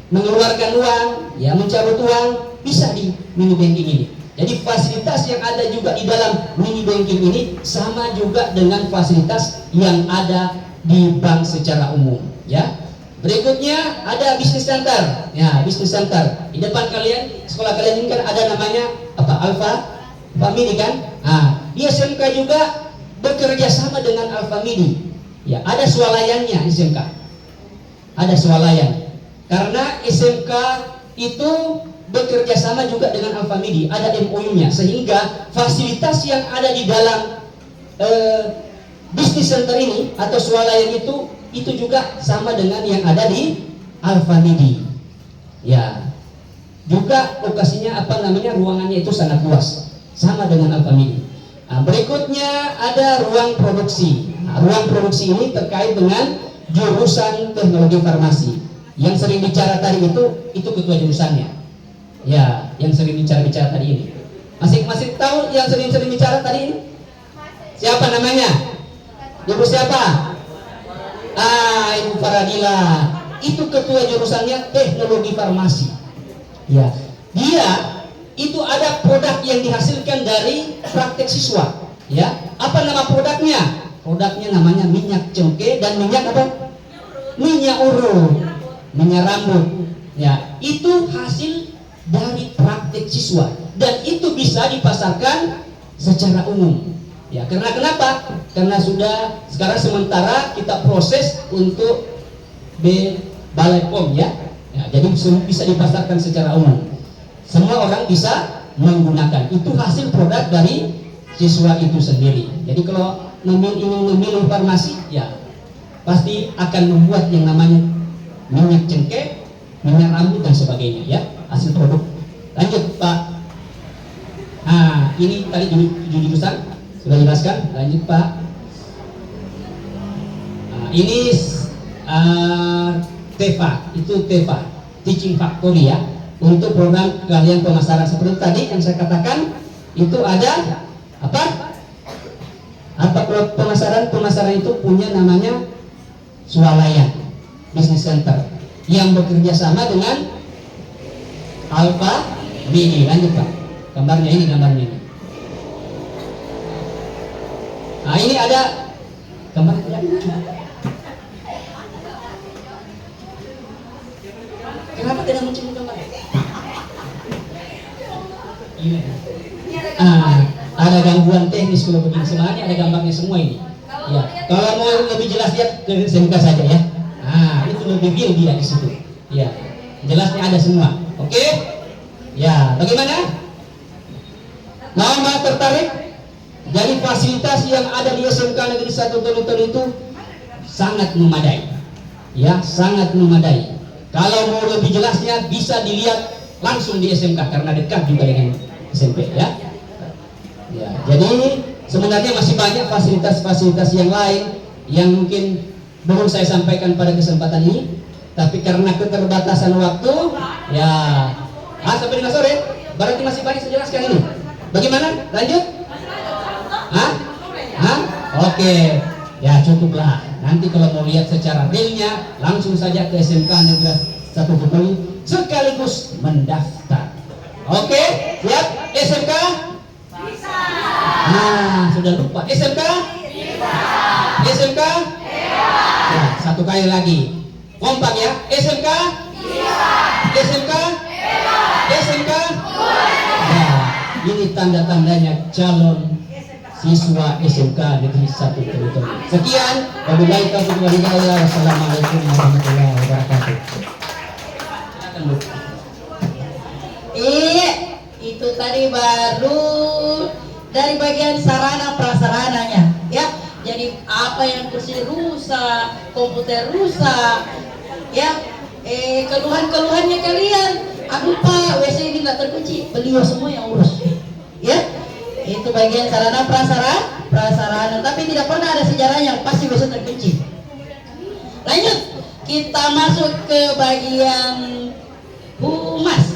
mengeluarkan uang, ya, mencabut uang, bisa di mini banking ini. Jadi fasilitas yang ada juga di dalam mini banking ini sama juga dengan fasilitas yang ada di bank secara umum, ya. Berikutnya ada business center. Ya, business center. Di depan kalian, sekolah kalian ini kan ada namanya apa? Alpha Family kan? Nah, di SMK juga bekerja sama dengan Alpha Midi. Ya, ada swalayannya SMK. Ada swalayan. Karena SMK itu bekerja sama juga dengan Alpha Midi, ada MOU-nya, sehingga fasilitas yang ada di dalam business center ini atau swalayan itu juga sama dengan yang ada di Alpha Midi. Ya, juga lokasinya ruangannya itu sangat luas, sama dengan Alpha Midi. Nah, berikutnya ada ruang produksi. Nah, ruang produksi ini terkait dengan jurusan teknologi farmasi. Yang sering bicara tadi itu ketua jurusannya. Ya, yang sering bicara tadi ini. Masih tahu yang sering bicara tadi ini? Siapa namanya? Ibu siapa? Ibu Faradila. Itu ketua jurusannya teknologi farmasi. Ya, dia itu ada produk yang dihasilkan dari praktek siswa. Ya, apa nama produknya? Produknya namanya minyak cengkeh dan minyak apa? Minyak urut, minyak rambut. Ya, itu hasil dari praktek siswa dan itu bisa dipasarkan secara umum. Ya, karena kenapa? Karena sudah sekarang sementara kita proses untuk Balai POM, ya. Ya, jadi bisa dipasarkan secara umum. Semua orang bisa menggunakan. Itu hasil produk dari siswa itu sendiri. Jadi kalau ingin memilih farmasi, ya pasti akan membuat yang namanya minyak cengkeh, minyak rambut dan sebagainya, ya, hasil produk. Lanjut Pak. Nah, ini tadi 7 jurusan sudah jelaskan. Lanjut Pak. Nah, ini TEFA, itu TEFA, Teaching Factory, ya, untuk program keahlian pemasaran. Seperti tadi yang saya katakan, itu ada apa? Pemasaran itu punya namanya swalayan business center yang bekerja sama dengan Alpha Midi. Lanjut Pak, gambarnya ini. Nah, ini ada gambarnya. Kenapa tidak muncul gambar? Ini. Ada gangguan teknis kalau begini. Sebenarnya ada gambarnya semua ini. Ya, kalau mau lebih jelas lihat ke SMK saja, ya. Itu lebih real dia di situ. Ya, jelasnya ada semua. Oke? Ya, bagaimana? Mau tertarik? Jadi fasilitas yang ada di SMK Negeri 1 Tolitor itu sangat memadai. Ya, sangat memadai. Kalau mau lebih jelasnya bisa dilihat langsung di SMK karena dekat juga dengan SMP, ya. Ya, jadi sebenarnya masih banyak fasilitas-fasilitas yang lain yang mungkin belum saya sampaikan pada kesempatan ini, tapi karena keterbatasan waktu, ya, sampai 5 sore, berarti masih banyak saya jelaskan ini. Bagaimana? Lanjut? Hah? Hah? Oke, ya cukuplah. Nanti kalau mau lihat secara realnya, langsung saja ke SMK Negeri 1 Tutuli sekaligus mendaftar. Oke, siap? SMK? Bisa. Nah, sudah lupa. SMK? Bisa. SMK? Ya, satu kali lagi. Kompak ya. SMK? Bisa. SMK? SMK? Ya, ini tanda-tandanya calon siswa SMK Negeri 1 Tutuli. Sekian, wabillahi taufiq wal hidayah. Wassalamualaikum warahmatullahi wabarakatuh. Silakan, Bu. Itu tadi baru dari bagian sarana prasarananya, ya. Jadi apa yang kursi rusak, komputer rusak, ya. Keluhan-keluhannya kalian, aduh Pak, WC ini nggak terkunci, beliau semua yang urus, ya. Itu bagian sarana prasarana, tapi tidak pernah ada sejarahnya pasti WC terkunci. Lanjut, kita masuk ke bagian humas.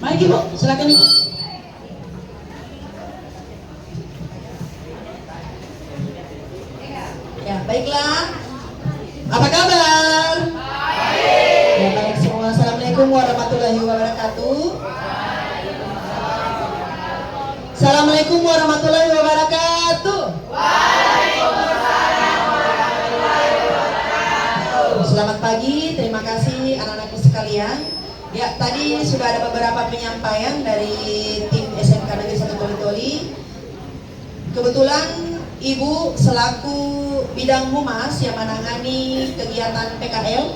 Mari Bu, silakan Ibu. Ya, baiklah. Apa kabar? Baik. Ya, baik semua. Assalamualaikum warahmatullahi wabarakatuh. Assalamualaikum warahmatullahi wabarakatuh. Selamat pagi, terima kasih anak-anakku sekalian. Ya, tadi sudah ada beberapa penyampaian dari tim SMK Negeri 1 Toli-Toli. Kebetulan Ibu selaku bidang humas yang menangani kegiatan PKL.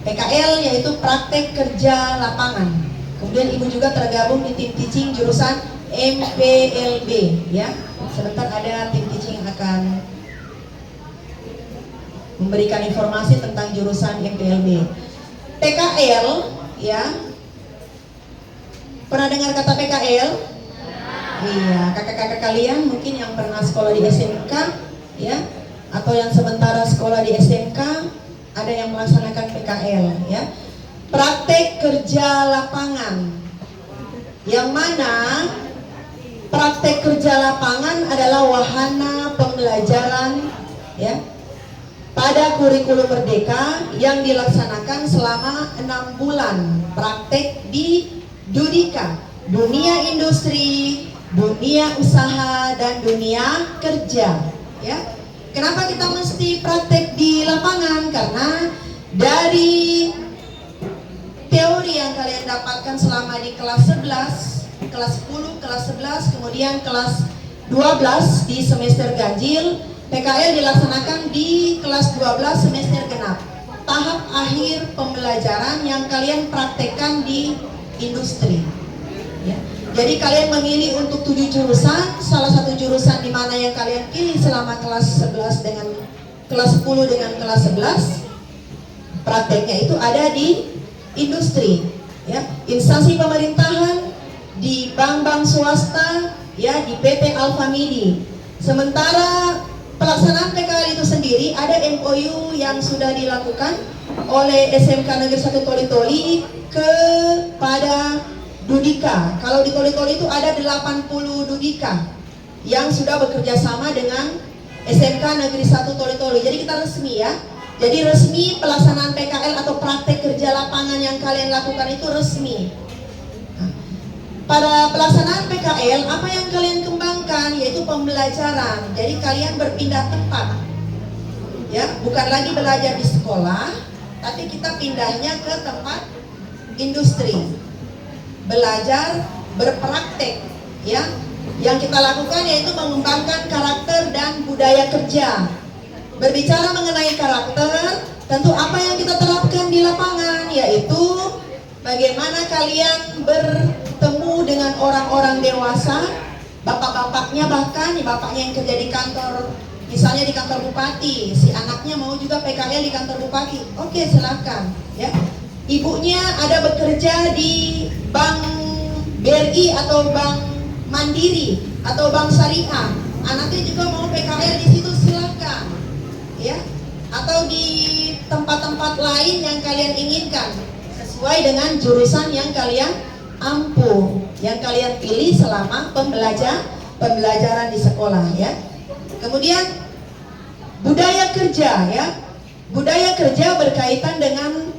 PKL yaitu praktek kerja lapangan. Kemudian Ibu juga tergabung di tim teaching jurusan MPLB, ya. Sebentar ada tim teaching akan memberikan informasi tentang jurusan MPLB. PKL, ya, pernah dengar kata PKL? Iya, kakak-kakak kalian mungkin yang pernah sekolah di SMK, ya, atau yang sementara sekolah di SMK, ada yang melaksanakan PKL, ya, praktek kerja lapangan, yang mana praktek kerja lapangan adalah wahana pembelajaran, ya, pada kurikulum Merdeka yang dilaksanakan selama 6 bulan praktek di Dudika, dunia industri, dunia usaha, dan dunia kerja, ya. Kenapa kita mesti praktek di lapangan? Karena dari teori yang kalian dapatkan selama di kelas 11, kelas 10, kelas 11, kemudian kelas 12 di semester ganjil, PKL dilaksanakan di kelas 12 semester genap. Tahap akhir pembelajaran yang kalian praktekkan di industri, ya. Jadi kalian memilih untuk 7 jurusan, salah satu jurusan di mana yang kalian pilih selama kelas 11 dengan kelas 10 dengan kelas 11, prakteknya itu ada di industri, ya, instansi pemerintahan, di bank-bank swasta, ya, di PT Alfamidi. Sementara pelaksanaan PKL itu sendiri ada MOU yang sudah dilakukan oleh SMK Negeri 1 Toli-Toli kepada Dudika. Kalau di Toli-Toli itu ada 80 Dudika yang sudah bekerja sama dengan SMK Negeri 1 Toli-Toli. Jadi kita resmi, ya. Jadi resmi pelaksanaan PKL atau praktek kerja lapangan yang kalian lakukan itu resmi. Nah, pada pelaksanaan PKL, apa yang kalian kembangkan yaitu pembelajaran. Jadi kalian berpindah tempat, ya, bukan lagi belajar di sekolah, tapi kita pindahnya ke tempat industri, belajar berpraktek, ya. Yang kita lakukan yaitu mengembangkan karakter dan budaya kerja. Berbicara mengenai karakter, tentu apa yang kita terapkan di lapangan yaitu bagaimana kalian bertemu dengan orang-orang dewasa, bapak-bapaknya, bahkan bapaknya yang kerja di kantor, misalnya di kantor bupati, si anaknya mau juga PKL di kantor bupati, oke, silakan, ya. Ibunya ada bekerja di Bank BRI atau Bank Mandiri atau Bank Syariah, anaknya juga mau PKL di situ, silakan, ya. Atau di tempat-tempat lain yang kalian inginkan sesuai dengan jurusan yang kalian ampuh, yang kalian pilih selama pembelajaran di sekolah ya. Kemudian budaya kerja ya. Budaya kerja berkaitan dengan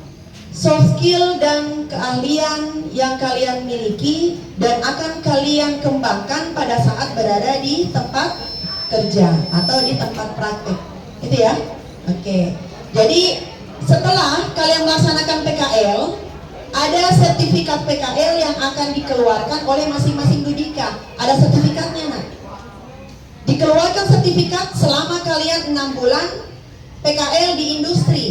soft skill dan keahlian yang kalian miliki dan akan kalian kembangkan pada saat berada di tempat kerja atau di tempat praktek. Itu ya. Oke. Jadi setelah kalian melaksanakan PKL, ada sertifikat PKL yang akan dikeluarkan oleh masing-masing Dudika. Ada sertifikatnya, nak. Dikeluarkan sertifikat selama kalian 6 bulan PKL di industri.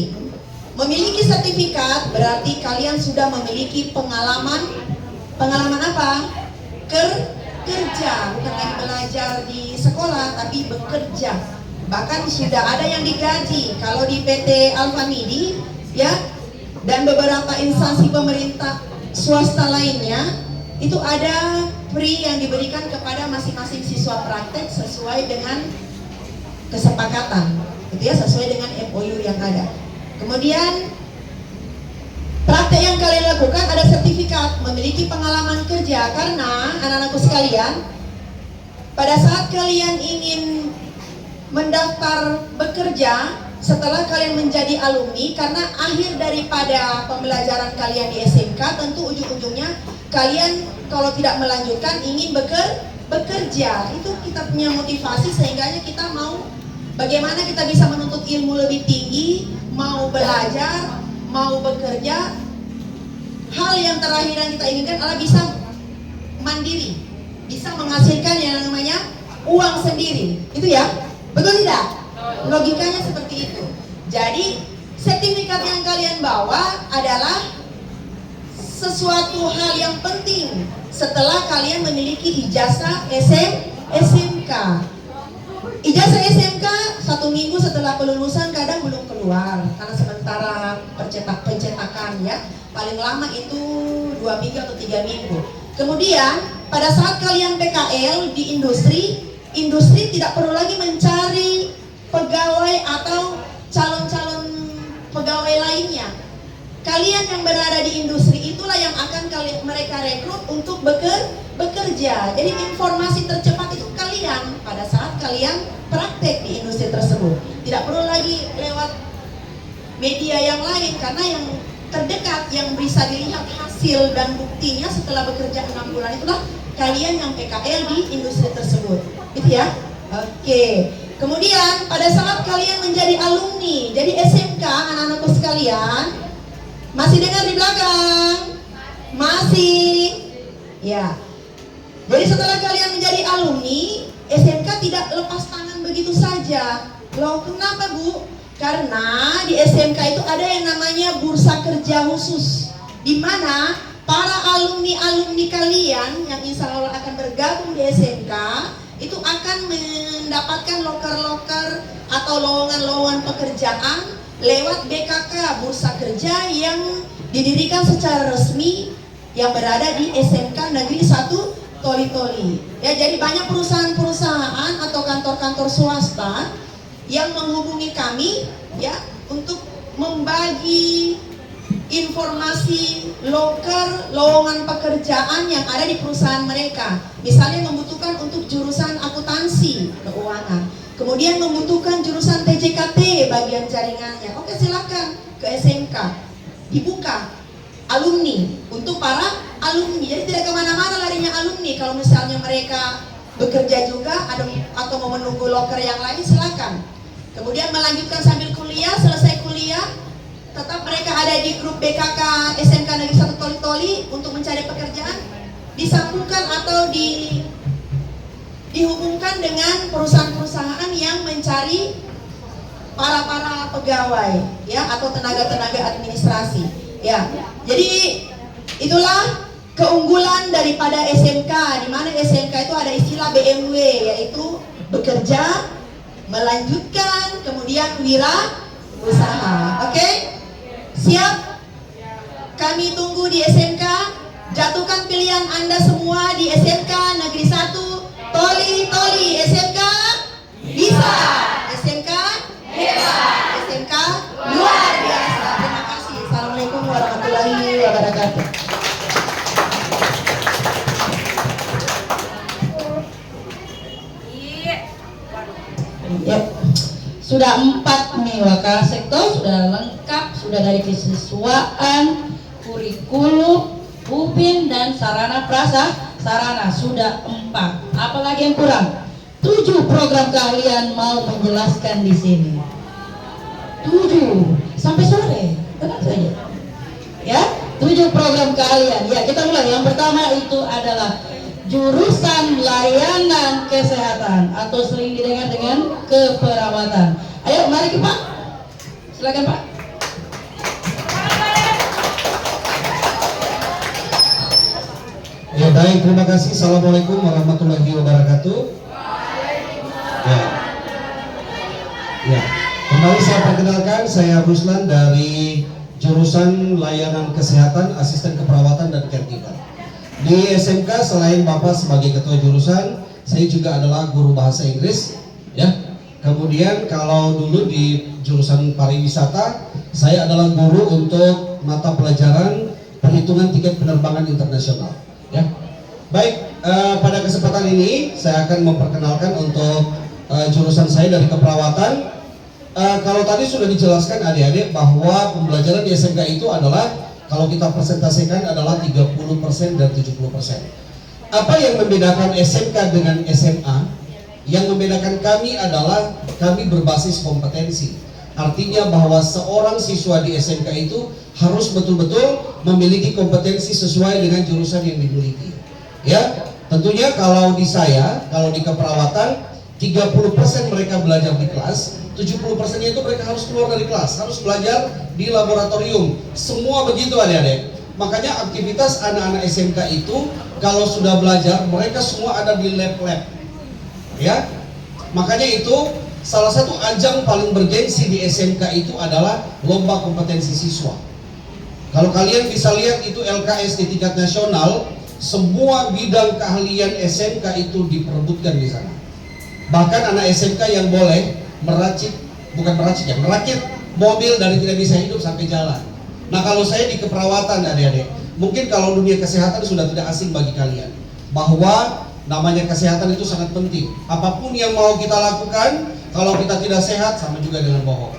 Memiliki sertifikat berarti kalian sudah memiliki pengalaman. Pengalaman apa? Kerja, bukan lagi belajar di sekolah tapi bekerja. Bahkan sudah ada yang digaji. Kalau di PT Alfamidi ya, dan beberapa instansi pemerintah swasta lainnya, itu ada free yang diberikan kepada masing-masing siswa praktek sesuai dengan kesepakatan, gitu ya, sesuai dengan MOU yang ada. Kemudian praktek yang kalian lakukan ada sertifikat memiliki pengalaman kerja, karena anak-anakku sekalian, pada saat kalian ingin mendaftar bekerja setelah kalian menjadi alumni, karena akhir daripada pembelajaran kalian di SMK tentu ujung-ujungnya kalian kalau tidak melanjutkan ingin bekerja. Itu kita punya motivasi sehingga kita mau bagaimana kita bisa menuntut ilmu lebih tinggi, mau belajar, mau bekerja. Hal yang terakhir yang kita inginkan adalah bisa mandiri, bisa menghasilkan yang namanya uang sendiri. Itu ya, betul tidak? Logikanya seperti itu. Jadi sertifikat yang kalian bawa adalah sesuatu hal yang penting setelah kalian memiliki ijazah SMK. Ijazah SMK 1 minggu setelah kelulusan kadang belum keluar karena sementara pencetakan ya. Paling lama itu 2 minggu atau 3 minggu. Kemudian pada saat kalian PKL di industri tidak perlu lagi mencari pegawai atau calon-calon pegawai lainnya. Kalian yang berada di industri itulah yang akan mereka rekrut untuk bekerja. Jadi informasi tercepat itu kalian pada saat kalian praktek di industri tersebut. Tidak perlu lagi lewat media yang lain, karena yang terdekat yang bisa dilihat hasil dan buktinya setelah bekerja 6 bulan itulah kalian yang PKL di industri tersebut. Gitu ya. Oke. Kemudian pada saat kalian menjadi alumni, jadi SMK, anak-anakku sekalian, masih dengar di belakang? Masih? Ya. Jadi setelah kalian menjadi alumni, SMK tidak lepas tangan begitu saja. Loh, kenapa Bu? Karena di SMK itu ada yang namanya bursa kerja khusus, di mana para alumni-alumni kalian yang insya Allah akan bergabung di SMK itu akan mendapatkan loker-loker atau lowongan-lowongan pekerjaan lewat BKK, bursa kerja yang didirikan secara resmi yang berada di SMK Negeri 1 Toli-Toli. Ya, jadi banyak perusahaan-perusahaan atau kantor-kantor swasta yang menghubungi kami ya untuk membagi informasi loker lowongan pekerjaan yang ada di perusahaan mereka. Misalnya membutuhkan untuk jurusan akuntansi keuangan, kemudian membutuhkan jurusan TJKT bagian jaringannya. Oke, silakan ke SMK, dibuka alumni untuk para alumni. Jadi tidak kemana-mana larinya alumni. Kalau misalnya mereka bekerja juga atau mau menunggu loker yang lain, silakan. Kemudian melanjutkan sambil kuliah, selesai kuliah tetap mereka ada di grup BKK SMK Negeri 1 Toli-Toli untuk mencari pekerjaan, disambungkan atau dihubungkan dengan perusahaan-perusahaan yang mencari para pegawai ya atau tenaga-tenaga administrasi ya. Jadi itulah keunggulan daripada SMK, di mana SMK itu ada istilah BMW, yaitu bekerja, melanjutkan, kemudian wirausaha. Oke? Siap? Kami tunggu di SMK. Jatuhkan pilihan Anda semua di SMK Negeri 1 Toli-Toli. SMK bisa, SMK hebat, SMK luar biasa. Terima kasih. Assalamualaikum warahmatullahi wabarakatuh. sudah 4 nih Wakasekto, sudah lengkap, sudah dari kesiswaan, kurikulum, UPIN dan sarana prasarana sudah 4. Apalagi yang kurang? 7 program keahlian mau menjelaskan di sini. 7 sampai sore, tenang saja. Ya, 7 program keahlian. Ya, kita mulai. Yang pertama itu adalah jurusan layanan kesehatan atau sering didengar dengan keperawatan. Ayo, mari Pak. Silakan Pak. Ya baik, terima kasih. Assalamualaikum warahmatullahi wabarakatuh. Ya, kembali saya perkenalkan, saya Ruslan dari jurusan layanan kesehatan, asisten keperawatan dan caregiver. Di SMK selain Bapak sebagai ketua jurusan, saya juga adalah guru bahasa Inggris. Ya, kemudian kalau dulu di jurusan pariwisata, saya adalah guru untuk mata pelajaran perhitungan tiket penerbangan internasional. Ya, baik. Pada kesempatan ini saya akan memperkenalkan untuk jurusan saya dari keperawatan. Kalau tadi sudah dijelaskan adik-adik bahwa pembelajaran di SMK itu adalah kalau kita presentasikan adalah 30% dan 70%. Apa yang membedakan SMK dengan SMA? Yang membedakan kami adalah kami berbasis kompetensi. Artinya bahwa seorang siswa di SMK itu harus betul-betul memiliki kompetensi sesuai dengan jurusan yang dimiliki. Ya, tentunya kalau di saya, kalau di keperawatan 30% mereka belajar di kelas, 70%-nya itu mereka harus keluar dari kelas, harus belajar di laboratorium. Semua begitu adik-adik. Makanya aktivitas anak-anak SMK itu kalau sudah belajar, mereka semua ada di lab-lab. Ya, makanya itu salah satu ajang paling bergengsi di SMK itu adalah lomba kompetensi siswa. Kalau kalian bisa lihat itu LKS di tingkat nasional, semua bidang keahlian SMK itu diperebutkan di sana. Bahkan anak SMK yang boleh merakit mobil dari tidak bisa hidup sampai jalan. Nah, kalau saya di keperawatan adik-adik, mungkin kalau dunia kesehatan sudah tidak asing bagi kalian, bahwa namanya kesehatan itu sangat penting. Apapun yang mau kita lakukan, kalau kita tidak sehat sama juga dengan bohong.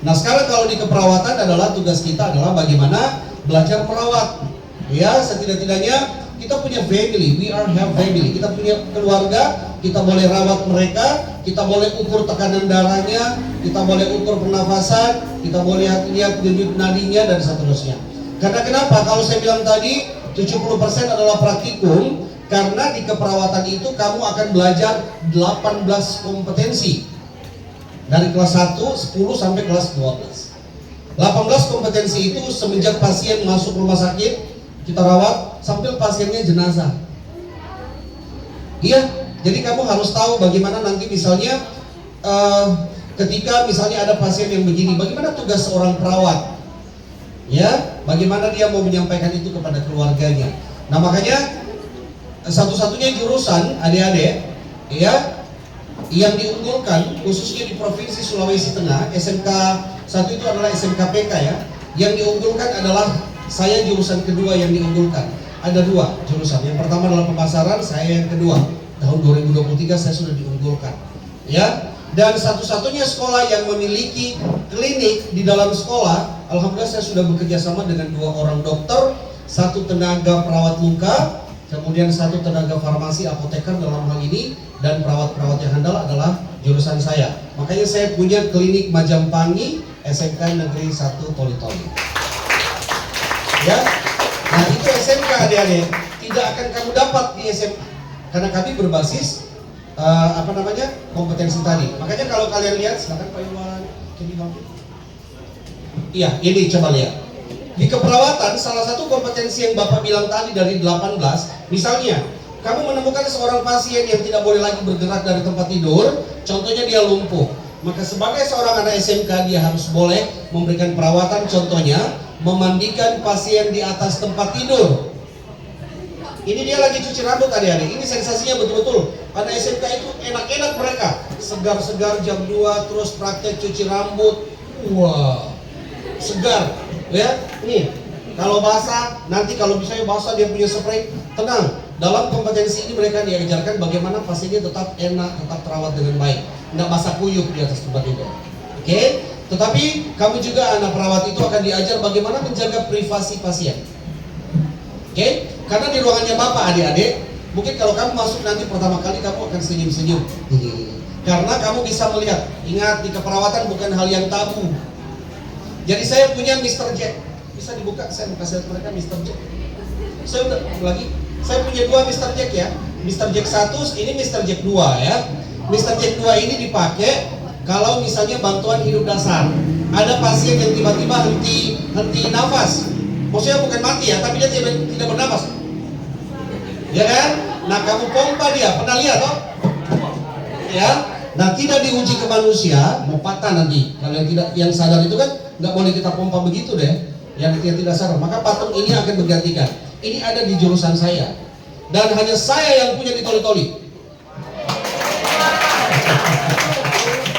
Nah, sekarang kalau di keperawatan adalah tugas kita adalah bagaimana belajar merawat. Ya, setidak-tidaknya kita punya family, we are have family. Kita punya keluarga, kita boleh rawat mereka, kita boleh ukur tekanan darahnya, kita boleh ukur pernafasan, kita boleh lihat denyut nadinya dan seterusnya. Karena kenapa? Kalau saya bilang tadi 70% adalah praktikum, karena di keperawatan itu kamu akan belajar 18 kompetensi. Dari kelas 1, 10 sampai kelas 12. 18 kompetensi itu semenjak pasien masuk rumah sakit, kita rawat sampai pasiennya jenazah. Iya, jadi kamu harus tahu bagaimana nanti misalnya ketika misalnya ada pasien yang begini, bagaimana tugas seorang perawat. Ya, bagaimana dia mau menyampaikan itu kepada keluarganya. Nah, makanya satu-satunya jurusan adik-adik ya yang diunggulkan khususnya di Provinsi Sulawesi Tengah, SMK 1 itu adalah SMK PK ya. Yang diunggulkan adalah saya jurusan kedua yang diunggulkan. Ada 2 jurusan. Yang pertama adalah pemasaran, saya yang kedua. Tahun 2023 saya sudah diunggulkan. Ya. Dan satu-satunya sekolah yang memiliki klinik di dalam sekolah, alhamdulillah saya sudah bekerja sama dengan 2 orang dokter, 1 tenaga perawat luka, kemudian 1 tenaga farmasi apoteker dalam hal ini, dan perawat-perawat yang handal adalah jurusan saya. Makanya saya punya klinik Majapahit SMK Negeri 1 Toli-Toli. Ya, nah itu SMK adik-adik, tidak akan kamu dapat di SMA karena kami berbasis kompetensi tadi. Makanya kalau kalian lihat, silakan Pak Iwan, iya ini coba lihat di keperawatan salah satu kompetensi yang Bapak bilang tadi dari 18, misalnya kamu menemukan seorang pasien yang tidak boleh lagi bergerak dari tempat tidur, contohnya dia lumpuh, maka sebagai seorang anak SMK dia harus boleh memberikan perawatan, contohnya memandikan pasien di atas tempat tidur. Ini dia lagi cuci rambut adik-adik, ini sensasinya betul-betul. Anak SMK itu enak-enak mereka, segar-segar jam 2 terus praktek cuci rambut, wah segar ya. Nih kalau basah, nanti kalau misalnya basah dia punya spray, tenang. Dalam kompetensi ini mereka diajarkan bagaimana pasiennya tetap enak, tetap terawat dengan baik. nggak basah kuyup di atas tempat tidur. Oke? Tetapi kamu juga anak perawat itu akan diajar bagaimana menjaga privasi pasien. Oke? Karena di ruangannya Bapak, adik-adik, mungkin kalau kamu masuk nanti pertama kali kamu akan senyum-senyum. Karena kamu bisa melihat, ingat di keperawatan bukan hal yang tabu. Jadi saya punya Mr. Jack. Bisa dibuka, saya mau kasih lihat mereka Mr. Jack. Saya udah lagi. Saya punya 2 Mr. Jack ya. Mr. Jack 1, ini Mr. Jack 2 ya. Mr. Jack 2 ini dipakai kalau misalnya bantuan hidup dasar. Ada pasien yang tiba-tiba henti nafas. Maksudnya bukan mati ya, tapi dia tidak bernafas. Ya kan? Nah, kamu pompa dia, pernah lihat toh? Ya. Nah, tidak diuji ke manusia, mau patah nanti. Kalau yang sadar itu kan nggak boleh kita pompa begitu deh. Yang tidak sadar, maka patung ini akan bergantikan. Ini ada di jurusan saya. Dan hanya saya yang punya di Toli-Toli.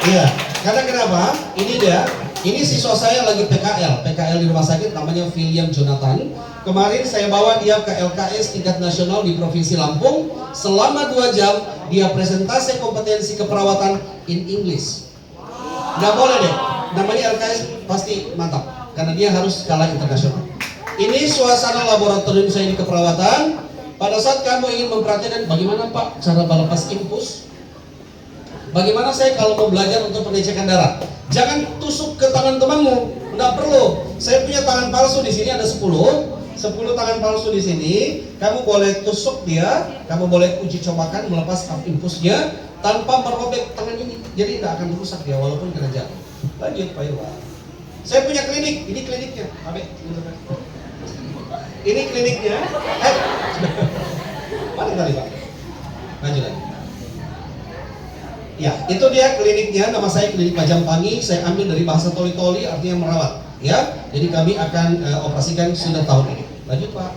Iya, karena kenapa? Ini dia. Ini siswa saya lagi PKL di rumah sakit namanya William Jonathan. Kemarin saya bawa dia ke LKS tingkat nasional di Provinsi Lampung. Selama 2 jam dia presentasi kompetensi keperawatan in English. Nggak boleh deh, namanya LKS pasti mantap karena dia harus skala internasional. Ini suasana laboratorium saya di keperawatan. Pada saat kamu ingin memperhatikan bagaimana Pak cara melepas infus, bagaimana saya kalau mau belajar untuk pengecekan darah, jangan tusuk ke tangan temanmu, nggak perlu. Saya punya tangan palsu di sini ada 10 tangan palsu di sini. Kamu boleh tusuk dia, kamu boleh uji cobakan melepas infusnya tanpa merobek tangan ini, jadi tidak akan rusak dia walaupun kena jatuh. Lanjut Pak Irwan. Saya punya klinik, ini kliniknya. Ini kliniknya. Mana tadi Pak? Maju lagi. Ya, itu dia kliniknya. Nama saya Klinik Majapahit. Saya ambil dari bahasa Toli-Toli, artinya merawat. Ya, jadi kami akan operasikan sudah tahun ini. Lanjut Pak.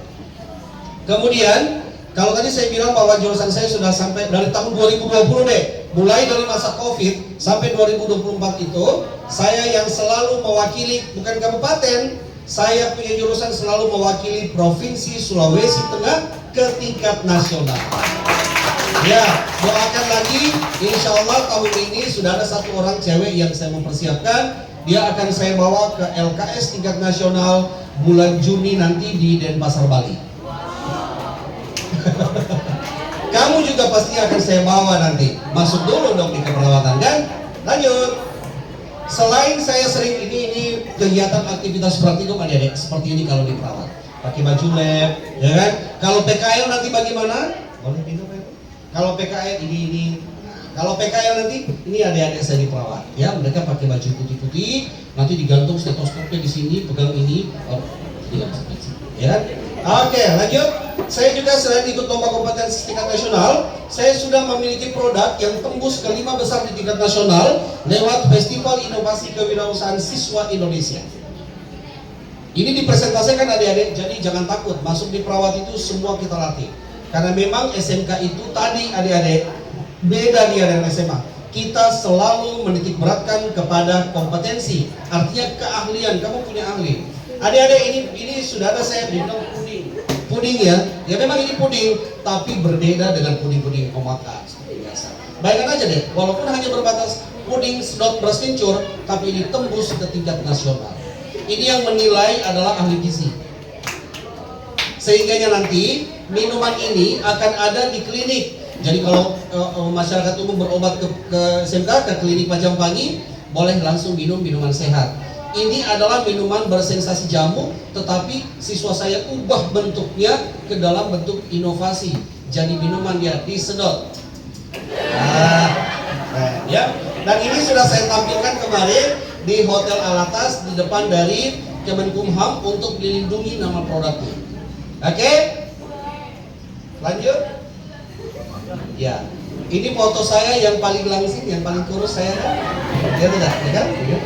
Kemudian, kalau tadi saya bilang bahwa jurusan saya sudah sampai dari tahun 2020 deh. Mulai dari masa COVID sampai 2024 itu, saya yang selalu mewakili bukan kabupaten, saya punya jurusan selalu mewakili Provinsi Sulawesi Tengah ke tingkat nasional. Ya, doakan lagi, insya Allah tahun ini sudah ada 1 orang cewek yang saya mempersiapkan. Dia akan saya bawa ke LKS tingkat nasional bulan Juni nanti di Denpasar, Bali. Kamu juga pasti akan saya bawa nanti. Masuk dulu dong di keperawatan kan? Lanjut. Selain saya sering ini kegiatan aktivitas praktikum adik-adik seperti ini kalau di perawat. Pakai baju lab, ya kan? Kalau PKL nanti bagaimana? Boleh minum ya? Kalau PKL ini. Kalau PKL nanti ini adik-adik saya di perawat. Ya, mereka pakai baju putih-putih, nanti digantung stetoskopnya di sini, pegang ini. Oh, tidak bisa. Ya kan? Oke, lanjut. Saya juga selain ikut lomba kompetensi tingkat nasional, saya sudah memiliki produk yang tembus ke 5 besar di tingkat nasional lewat Festival Inovasi Kewirausahaan Siswa Indonesia. Ini dipresentasikan adik-adik, jadi jangan takut. Masuk di perawat itu semua kita latih. Karena memang SMK itu tadi adik-adik, beda dia dengan SMA. Kita selalu menitik beratkan kepada kompetensi, artinya keahlian. Kamu punya ahli. Adik-adik ini sudah ada saya bilang puding ya memang ini puding, tapi berbeda dengan puding-puding Omaka seperti biasa. Bayangkan aja deh, walaupun hanya berbatas puding sedot beras kencur, tapi ini tembus ke tingkat nasional. Ini yang menilai adalah ahli gizi. Sehingganya nanti minuman ini akan ada di klinik. Jadi kalau masyarakat umum berobat ke SMK, ke klinik Majapahit, boleh langsung minum minuman sehat. Ini adalah minuman bersensasi jamu, tetapi siswa saya ubah bentuknya ke dalam bentuk inovasi. Jadi minuman dia disedot. Ya. Dan ini sudah saya tampilkan kemarin di Hotel Alatas di depan dari Kemenkumham untuk dilindungi nama produknya. Oke? Lanjut. Ya. Ini foto saya yang paling langsing, yang paling kurus saya kan? Ya tidak, ya kan? Ya.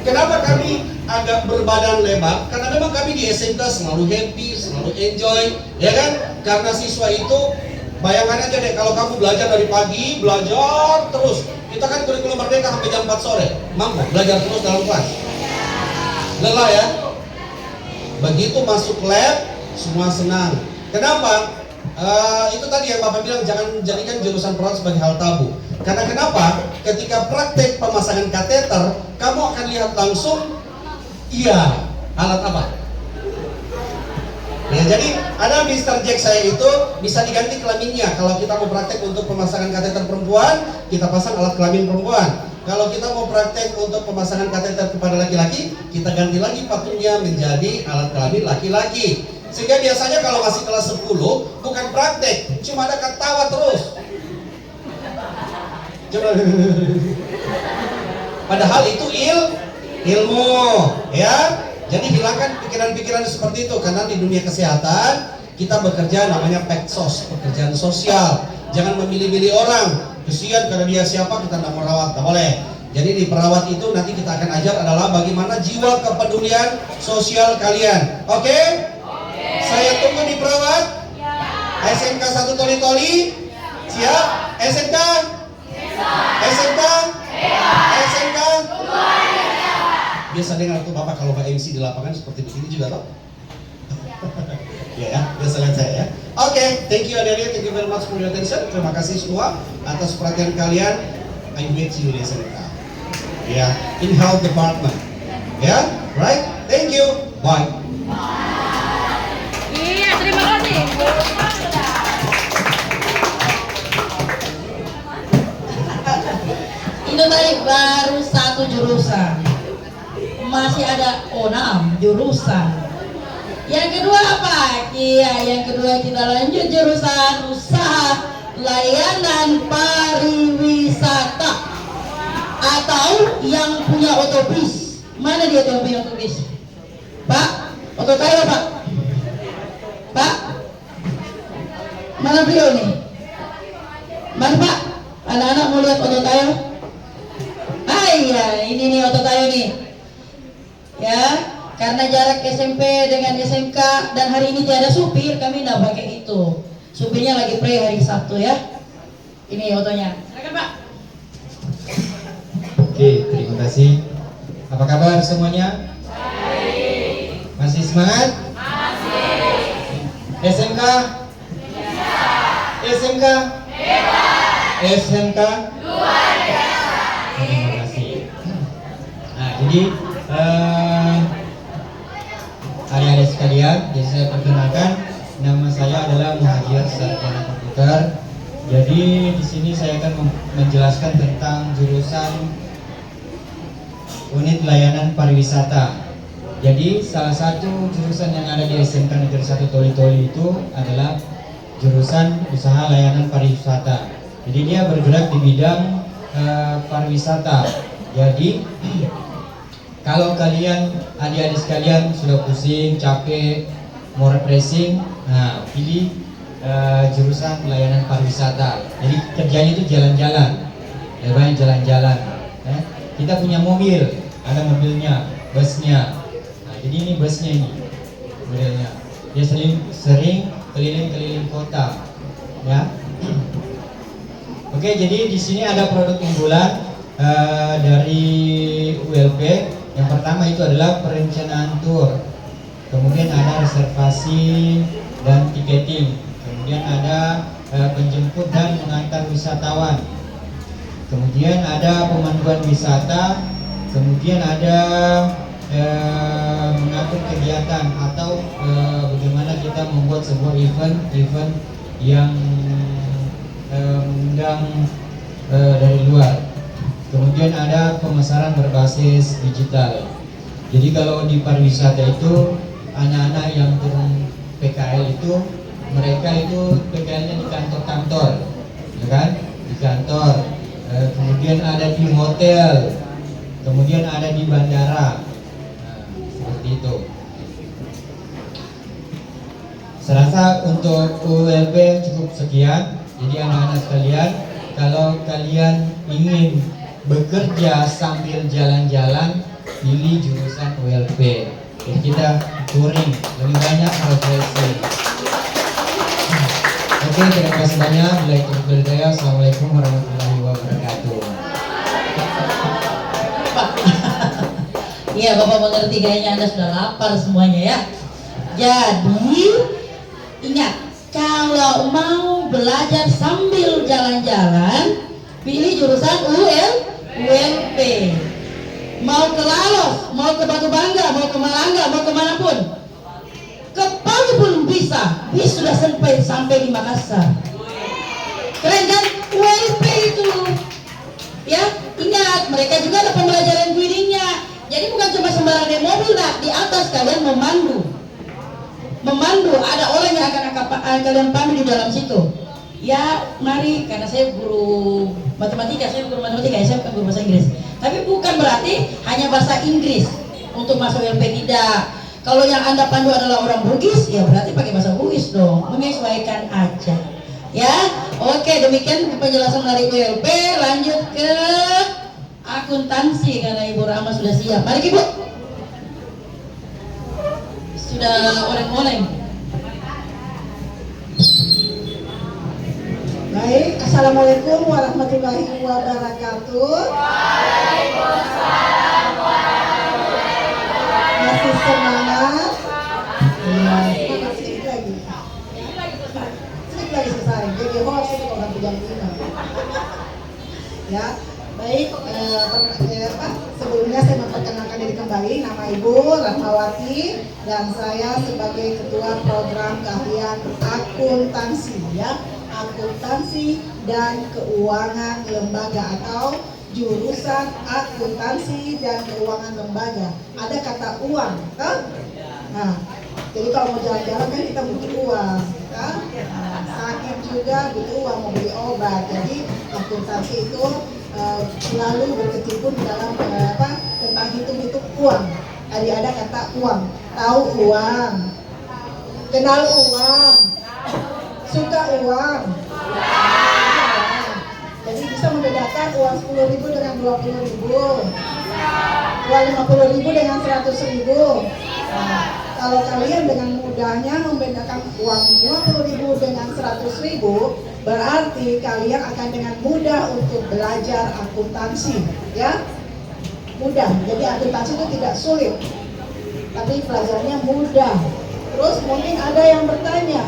Kenapa kami agak berbadan lebar? Karena memang kami di SMK selalu happy, selalu enjoy, ya kan? Karena siswa itu, bayangkan aja deh kalau kamu belajar dari pagi, belajar terus. Kita kan kurikulum merdeka sampai jam 4 sore, mampu belajar terus dalam kelas. Lelah ya? Begitu masuk lab, semua senang. Kenapa? Itu tadi yang Bapak bilang, jangan jadikan jurusan perawat sebagai hal tabu. Karena kenapa? Ketika praktek pemasangan kateter, kamu akan lihat langsung, iya, alat apa? Ya, jadi ada Mr. Jack saya itu bisa diganti kelaminnya. Kalau kita mau praktek untuk pemasangan kateter perempuan, kita pasang alat kelamin perempuan. Kalau kita mau praktek untuk pemasangan kateter kepada laki-laki, kita ganti lagi patungnya menjadi alat kelamin laki-laki. Sehingga biasanya kalau masih kelas 10, bukan praktek, cuma ada ketawa terus. Coba. Padahal itu ilmu, ya. Jadi hilangkan pikiran-pikiran seperti itu, karena di dunia kesehatan kita bekerja namanya peksos, pekerjaan sosial. Jangan memilih-milih orang. Kesian karena dia siapa, kita tidak mau rawat, tidak boleh. Jadi di perawat itu nanti kita akan ajar adalah bagaimana jiwa kepedulian sosial kalian. Oke? Saya tunggu di perawat. SMK 1 Toli-Toli. Siap? SMK? SMK? SMK? Biasa dengar tuh Bapak kalau Pak MC di lapangan seperti begini juga toh? Ya, biasa lihat saya ya. Oke, thank you Adelia, thank you very much for your attention. Terima kasih semua atas perhatian kalian. I meet you di SMK. Ya, in health department. Ya, right? Thank you. Bye. Iya, terima kasih. Itu tadi baru satu jurusan. Masih ada 6 jurusan. Yang kedua apa? Iya, yang kedua kita lanjut jurusan usaha layanan pariwisata atau yang punya otobis. Mana dia yang punya otobis? Pak, oto tayo Pak. Pak, mana beliau nih? Mana Pak? Anak-anak mau lihat oto tayo? Ah iya, ini nih oto tayo nih. Ya, karena jarak SMP dengan SMK dan hari ini tiada supir, kami tidak pakai itu. Supirnya lagi pray hari Sabtu ya. Ini otonya. Silakan Pak. Oke, terima kasih. Apa kabar semuanya? Baik. Masih semangat? Masih. SMK? SMK? SMK? Luar biasa. Terima kasih. Nah, jadi adik-adik sekalian, jadi saya perkenalkan, nama saya adalah Muhajir Sarjana Komputer. Jadi di sini saya akan menjelaskan tentang jurusan unit layanan pariwisata. Jadi salah satu jurusan yang ada di SMK Negeri 1 Toli-Toli itu adalah jurusan usaha layanan pariwisata. Jadi dia bergerak di bidang pariwisata. Jadi kalau kalian, adik-adik sekalian sudah pusing, capek, mau refreshing, nah pilih jurusan layanan pariwisata. Jadi kerjanya itu jalan-jalan, ya banyak jalan-jalan. Kita punya mobil, ada mobilnya, busnya. Nah, jadi ini busnya ini, modelnya. Dia sering keliling-keliling kota, ya. Oke, jadi di sini ada produk unggulan dari ULP. Yang pertama itu adalah perencanaan tour, kemudian ada reservasi dan tiketing, kemudian ada penjemput dan mengantar wisatawan, kemudian ada pemanduan wisata, kemudian ada mengatur kegiatan atau bagaimana kita membuat sebuah event yang mengundang dari luar. Kemudian ada pemasaran berbasis digital. Jadi kalau di pariwisata itu anak-anak yang turun PKL itu mereka itu PKL-nya di kantor-kantor, ya kan? Di kantor. Kemudian ada di hotel, kemudian ada di bandara. Nah, seperti itu. Serasa untuk ULP cukup sekian. Jadi anak-anak sekalian, kalau kalian ingin bekerja sambil jalan-jalan, pilih jurusan ULP. Jadi kita touring, lebih banyak refreshing. Oke, terima kasih banyak. Bila itu berdaya, assalamualaikum warahmatullahi wabarakatuh. Iya, Bapak mengerti, kayaknya Anda sudah lapar semuanya ya. Jadi ingat, kalau mau belajar sambil jalan-jalan, pilih jurusan ULP. Mau ke Lalos, mau ke Batu Bangga, mau ke Malangga, mau kemanapun, ke Palu pun bisa. Bis sudah sampai di Makassar. Keren kan? ULP itu. Ya, ingat mereka juga ada pembelajaran guidingnya. Jadi bukan cuma sembarang naik mobil, nah di atas kalian memandu. Ada orang yang akan kalian pandu di dalam situ. Ya, mari, karena saya guru matematika, saya bukan guru bahasa Inggris. Tapi bukan berarti hanya bahasa Inggris untuk masuk ULP, tidak. Kalau yang Anda pandu adalah orang Bugis, ya berarti pakai bahasa Bugis dong, menyesuaikan aja. Ya, oke, demikian penjelasan dari ULP. Lanjut ke akuntansi karena Ibu Rahma sudah siap. Mari Ibu. Sudah oleng-oleng. Baik, Assalamualaikum warahmatullahi wabarakatuh. Waalaikumsalam warahmatullahi wabarakatuh. Masih semangat? Iya, semangat sedikit lagi. Sedikit lagi selesai. Jadi hoax itu kalau sampai jam 5. Ya, baik. Sebelumnya saya memperkenalkan diri kembali. Nama Ibu Rahmawati dan saya sebagai Ketua Program Keahlian Akuntansi, ya. Akuntansi dan Keuangan Lembaga atau jurusan Akuntansi dan Keuangan Lembaga. Ada kata uang, kan? Nah, jadi kalau mau jalan-jalan kan kita butuh uang, kan? Nah, sakit juga butuh uang, mau beli obat. Jadi akuntansi itu selalu berkecimpung di dalam tentang hitung-hitung uang. Tadi ada kata uang, tahu uang, kenal uang, suka uang. Jadi bisa membedakan uang 10.000 dengan 20.000, uang 50.000 dengan 100.000. Nah, kalau kalian dengan mudahnya membedakan uang 50.000 dengan 100.000, berarti kalian akan dengan mudah untuk belajar akuntansi, ya. Mudah. Jadi akuntansi itu tidak sulit, tapi pelajarannya mudah. Terus mungkin ada yang bertanya,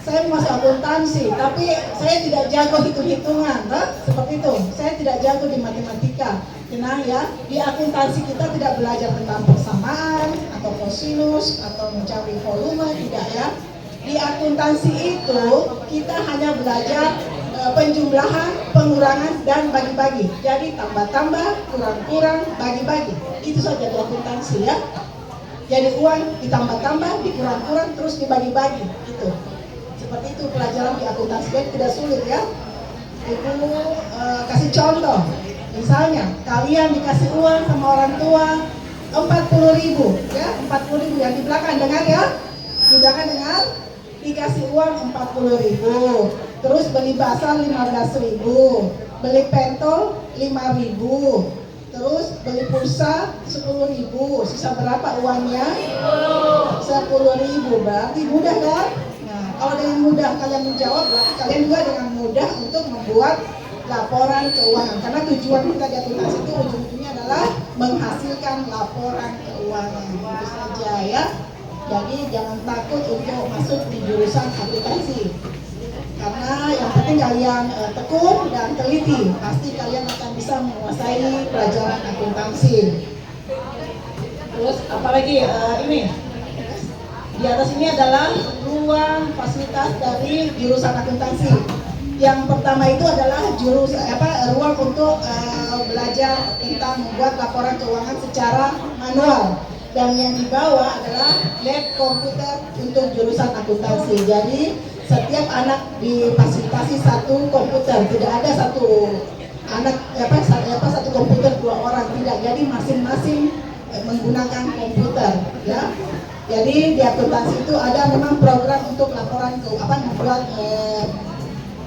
saya mau masuk akuntansi, tapi saya tidak jago hitung-hitungan, seperti itu. Saya tidak jago di matematika. Tenang ya, di akuntansi kita tidak belajar tentang persamaan atau kosinus atau mencari volume, tidak ya. Di akuntansi itu kita hanya belajar penjumlahan, pengurangan, dan bagi-bagi. Jadi tambah-tambah, kurang-kurang, bagi-bagi. Itu saja di akuntansi ya. Jadi uang ditambah-tambah, dikurang-kurang, terus dibagi-bagi. Itu. Seperti itu pelajaran di akuntansi, jadi tidak sulit ya. Ibu kasih contoh. Misalnya kalian dikasih uang sama orang tua 40.000 ya, 40.000 yang di belakang dengar ya. Di belakang dengar, dikasih uang 40.000. Terus beli basah 15.000, beli pentol 5.000. Terus beli pulsa 10.000. Sisa berapa uangnya? 10.000. Berarti mudah kan? Nah, kalau dengan mudah kalian menjawab, berarti kalian juga dengan mudah untuk membuat laporan keuangan. Karena tujuan kita di akuntansi itu ujung-ujungnya adalah menghasilkan laporan keuangan. Itu saja ya. Jadi jangan takut untuk masuk di jurusan akuntansi. Karena yang penting kalian tekun dan teliti, pasti kalian akan bisa menguasai pelajaran akuntansi. Terus apalagi ini di atas ini adalah ruang fasilitas dari jurusan akuntansi. Yang pertama itu adalah ruang untuk belajar tentang membuat laporan keuangan secara manual. Dan yang di bawah adalah lab komputer untuk jurusan akuntansi. Jadi setiap anak difasilitasi satu komputer, tidak ada satu anak satu komputer 2 orang, tidak. Jadi masing-masing menggunakan komputer, ya. Jadi di akuntansi itu ada memang program untuk laporan membuat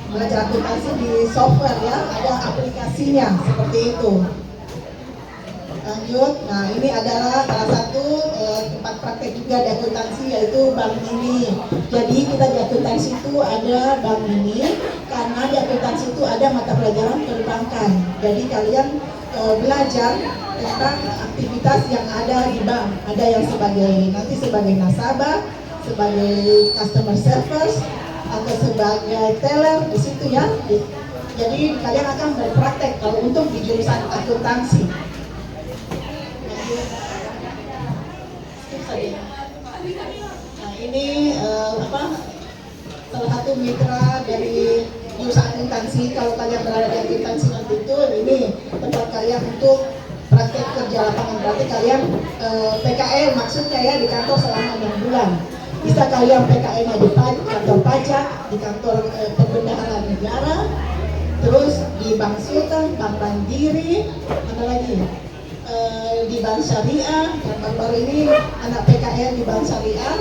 belajar akuntansi di software ya, ada aplikasinya seperti itu. Lanjut, nah ini adalah salah satu tempat praktek juga di akuntansi, yaitu Bank Mini. Jadi kita di akuntansi itu ada Bank Mini karena di akuntansi itu ada mata pelajaran perbankan. Jadi kalian belajar tentang aktivitas yang ada di bank. Ada yang sebagai nasabah, sebagai customer service, atau sebagai teller di situ ya. Jadi kalian akan berpraktek kalau untuk di jurusan akuntansi. Nah ini salah satu mitra dari jurusan akuntansi. Kalau kalian berada di akuntansi nanti itu ini tempat kalian untuk praktek kerja lapangan. Berarti kalian PKL maksudnya ya di kantor selama 6 bulan. Bisa kalian PKL-nya di kantor pajak, di kantor perbendaharaan negara, terus di Bank Sultan, Bank Mandiri, ada lagi di Bank Syariah, dan baru-baru ini anak PKL di Bank Syariah.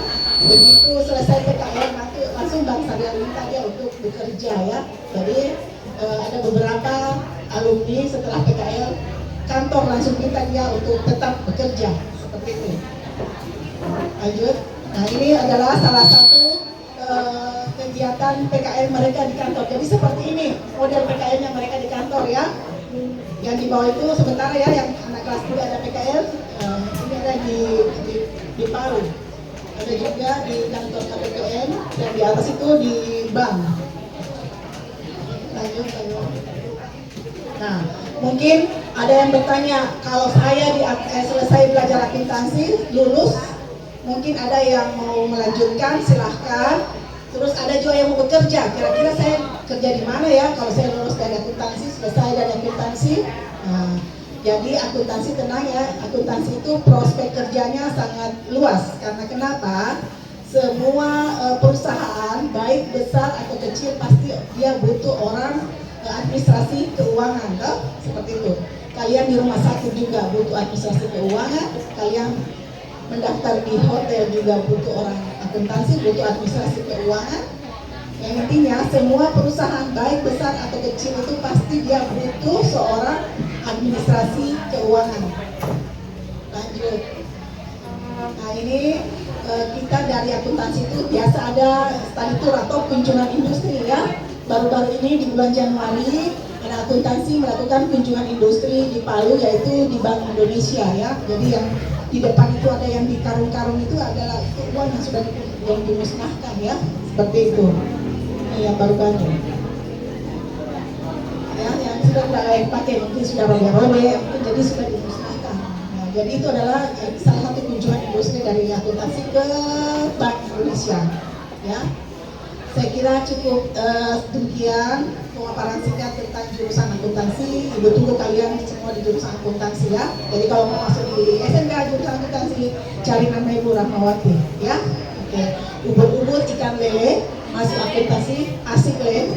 Begitu selesai PKL nanti langsung Bank Syariah minta dia untuk bekerja ya. Jadi ada beberapa alumni setelah PKL kantor langsung minta dia untuk tetap bekerja seperti itu. Lanjut. Nah ini adalah salah satu kegiatan PKL mereka di kantor. Jadi seperti ini model PKL-nya mereka di kantor ya. Yang di bawah itu sementara ya, yang anak kelas 3 ada PKL, ini ada di Palu. Ada juga di kantor KPPN, dan di atas itu di bank. Lanjut. Nah, mungkin ada yang bertanya, kalau saya selesai belajar akuntansi, lulus, mungkin ada yang mau melanjutkan, silahkan. Terus ada juga yang mau bekerja, kira-kira saya kerja di mana ya kalau saya lulus dari akuntansi, selesai dari akuntansi. Nah, jadi akuntansi tenang ya, akuntansi itu prospek kerjanya sangat luas. Karena kenapa? Semua perusahaan, baik besar atau kecil, pasti dia butuh orang administrasi keuangan, toh? Seperti itu. Kalian di rumah sakit juga butuh administrasi keuangan, kalian mendaftar di hotel juga butuh orang akuntansi, butuh administrasi keuangan. Yang intinya semua perusahaan baik besar atau kecil itu pasti dia butuh seorang administrasi keuangan. Lanjut. Nah ini kita dari akuntansi itu biasa ada study tour atau kunjungan industri ya. Baru-baru ini di bulan Januari ada akuntansi melakukan kunjungan industri di Palu, yaitu di Bank Indonesia ya. Jadi yang di depan itu ada yang di karung-karung itu adalah uang yang sudah dimusnahkan ya, seperti itu. Ini yang baru-baru ya, yang sudah tidak layak pakai, mungkin sudah robek-robek, mungkin jadi sudah dimusnahkan. Nah, jadi itu adalah salah satu kunjungan industri dari akuntansi ke Bank Indonesia ya. Saya kira cukup demikian pemaparan singkat tentang jurusan akuntansi. Ibu tunggu kalian semua di jurusan akuntansi ya. Jadi kalau mau masuk di SMK jurusan akuntansi, cari nama Ibu Rahmawati ya. Oke. Ubur-ubur ikan lele, masuk akuntansi, asik le.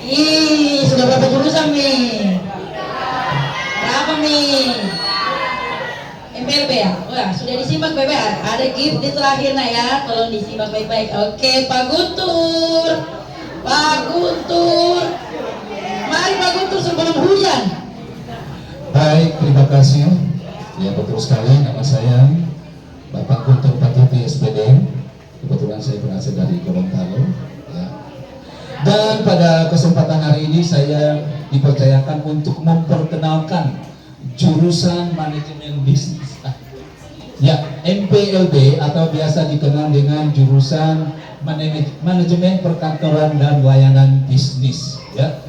Ih, sudah berapa jurusan nih? Berapa nih? MPLB ya? Wah, sudah disimak baik-baik. Ada gift di terakhir nah ya, tolong disimak baik-baik. Oke, Pak Guntur. Pak Guntur. Mari Pak Guntur sebelum hujan. Baik, terima kasih. Ya betul sekali, nama saya Bapak Guntur Patuti SPD. Kebetulan saya berasal dari Gorontalo. Ya. Dan pada kesempatan hari ini saya dipercayakan untuk memperkenalkan jurusan manajemen bisnis. Ya, MPLB atau biasa dikenal dengan jurusan manajemen perkantoran dan layanan bisnis. Ya.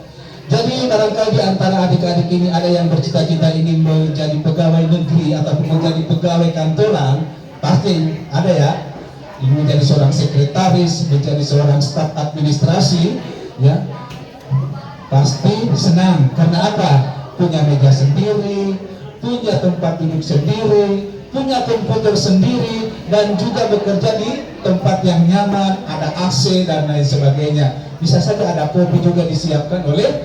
Jadi barangkali di antara adik-adik ini ada yang bercita-cita ingin menjadi pegawai negeri ataupun menjadi pegawai kantoran, pasti ada ya. Menjadi seorang sekretaris, menjadi seorang staf administrasi, ya pasti senang. Karena apa? Punya meja sendiri, punya tempat duduk sendiri, punya komputer sendiri, dan juga bekerja di tempat yang nyaman, ada AC dan lain sebagainya. Bisa saja ada kopi juga disiapkan oleh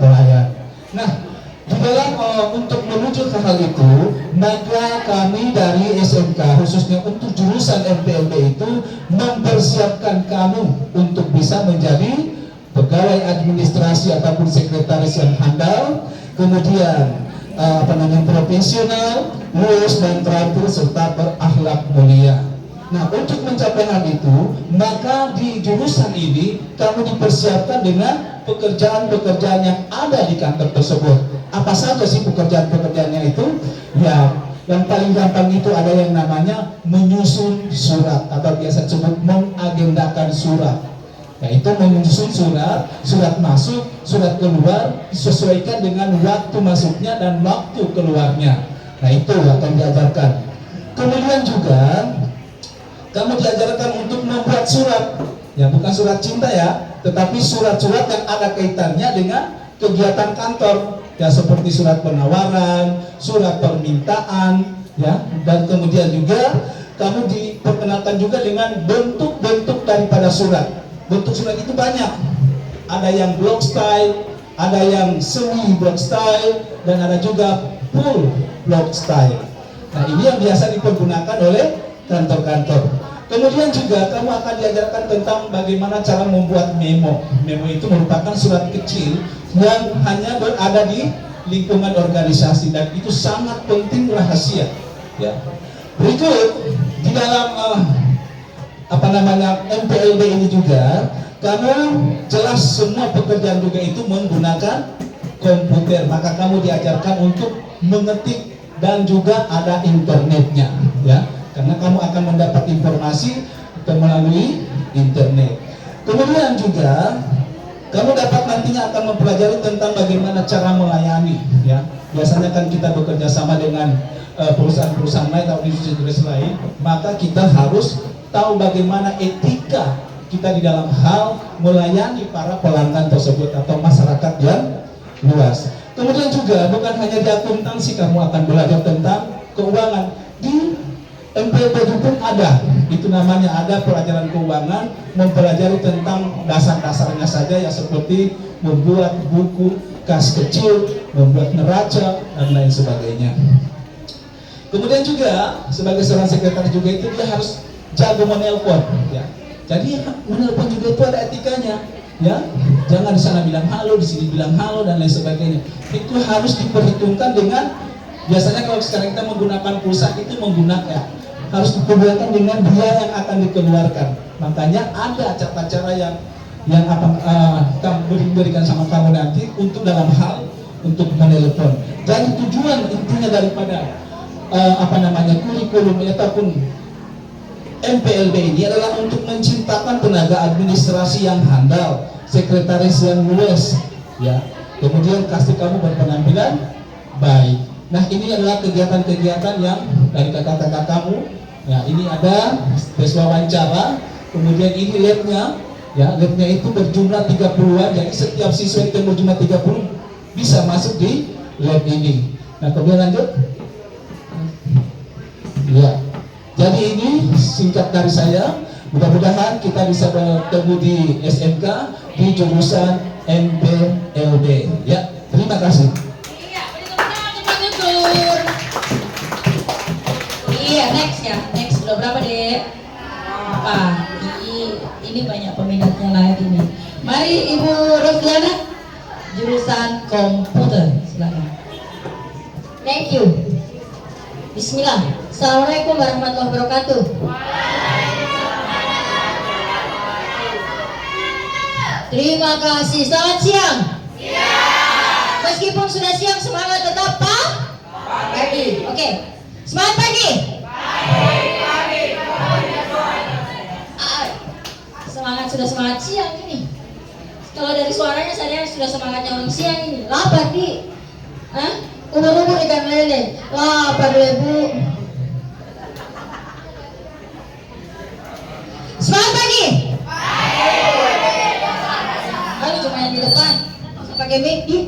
pelayan. Nah, di dalam untuk menuju ke hal itu, maka kami dari SMK khususnya untuk jurusan MPLB itu mempersiapkan kamu untuk bisa menjadi pegawai administrasi ataupun sekretaris yang handal, kemudian profesional, lulus dan terampil serta berakhlak mulia. Nah, untuk mencapai hal itu, maka di jurusan ini kamu dipersiapkan dengan pekerjaan-pekerjaan yang ada di kantor tersebut. Apa saja sih pekerjaan-pekerjaannya itu? Ya, yang paling gampang itu ada yang namanya menyusun surat atau biasa disebut mengagendakan surat. Yaitu menyusun surat, surat masuk, surat keluar disesuaikan dengan waktu masuknya dan waktu keluarnya. Nah, itu akan diajarkan. Kemudian juga kamu diajarkan untuk membuat surat. Ya, bukan surat cinta ya, tetapi surat-surat yang ada kaitannya dengan kegiatan kantor. Ya, seperti surat penawaran, surat permintaan, ya, dan kemudian juga kamu diperkenalkan juga dengan bentuk-bentuk daripada surat. Bentuk surat itu banyak. Ada yang block style, ada yang semi block style, dan ada juga full block style. Nah, ini yang biasa dipergunakan oleh kantor-kantor. Kemudian juga kamu akan diajarkan tentang bagaimana cara membuat memo. Memo itu merupakan surat kecil yang hanya berada di lingkungan organisasi dan itu sangat penting rahasia. Ya. Berikut di dalam MPLB ini juga kamu jelas semua pekerjaan juga itu menggunakan komputer. Maka kamu diajarkan untuk mengetik dan juga ada internetnya, ya. Karena kamu akan mendapat informasi melalui internet. Kemudian juga kamu dapat nantinya akan mempelajari tentang bagaimana cara melayani, ya. Biasanya kan kita bekerja sama dengan perusahaan-perusahaan lain atau institusi lain, maka kita harus tahu bagaimana etika kita di dalam hal melayani para pelanggan tersebut atau masyarakat yang luas. Kemudian juga bukan hanya di akuntansi kamu akan belajar tentang keuangan. Di MPLB pun ada, itu namanya ada pelajaran keuangan, mempelajari tentang dasar-dasarnya saja ya, seperti membuat buku kas kecil, membuat neraca dan lain sebagainya. Kemudian juga sebagai seorang sekretaris juga itu dia harus jago menelpon, ya. Jadi menelpon juga itu ada etikanya, ya. Jangan di sana bilang halo, di sini bilang halo dan lain sebagainya. Itu harus diperhitungkan dengan, biasanya kalau sekarang kita menggunakan pulsa itu menggunakan harus diperhitungkan dengan biaya yang akan dikeluarkan. Makanya ada cara-cara yang kamu berikan sama kamu nanti untuk dalam hal untuk menelpon. Dan tujuan intinya daripada kurikulum ataupun MPLB ini adalah untuk menciptakan tenaga administrasi yang handal, sekretaris yang luwes, ya. Kemudian kasih kamu berpenampilan baik. Nah, ini adalah kegiatan-kegiatan yang dari kakak-kakak kamu. Ya, ini ada tes wawancara, kemudian ini labnya, ya, labnya itu berjumlah 30-an, jadi setiap siswa itu berjumlah 30 bisa masuk di lab ini. Nah, kemudian lanjut. Ya, jadi ini singkat dari saya. Mudah-mudahan kita bisa bertemu di SMK di jurusan MPLB. Ya, terima kasih. Iya, next ya. Next udah berapa, Dek? Apa? Ini banyak peminatnya lagi nih. Mari Ibu Rosdiana, jurusan komputer. Silakan. Thank you. Bismillah. Assalamualaikum warahmatullahi wabarakatuh. Terima kasih. Selamat siang. Meskipun sudah siang, semangat tetap pagi. Oke. Semangat pagi. Semangat sudah semangat siang ini. Kalau dari suaranya saya sudah semangatnya orang siang ini. Lapar di, ubur-ubur ikan lele. Lapar lebu. Semangat pagi. Ayo cuma yang di depan. Masa pakai mic di.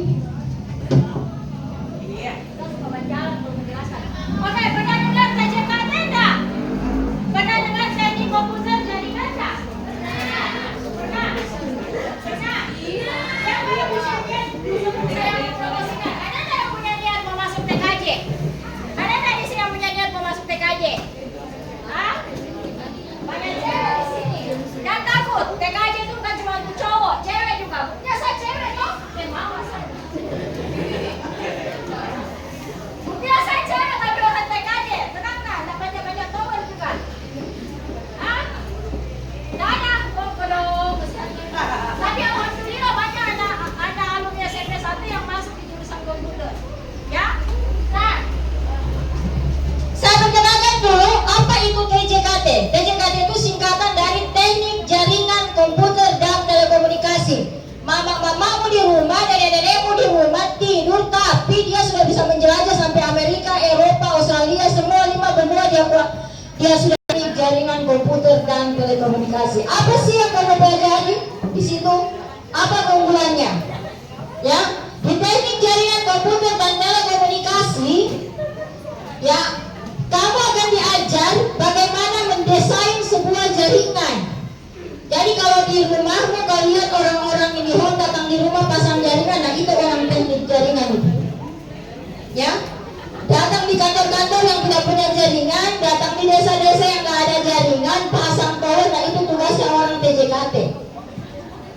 dia sudah di jaringan komputer dan telekomunikasi. Apa sih yang kamu pelajari di situ? Apa keunggulannya? Ya, di teknik jaringan komputer dan telekomunikasi, ya, kamu akan diajar bagaimana mendesain sebuah jaringan. Jadi kalau di rumahmu kau lihat orang-orang ini datang di rumah pasang jaringan, nah itu orang teknik jaringan itu. Ya, datang di kantor-kantor yang tidak punya jaringan, datang di desa-desa yang tidak ada jaringan, pasang tower, nah itu tugasnya orang TJKT.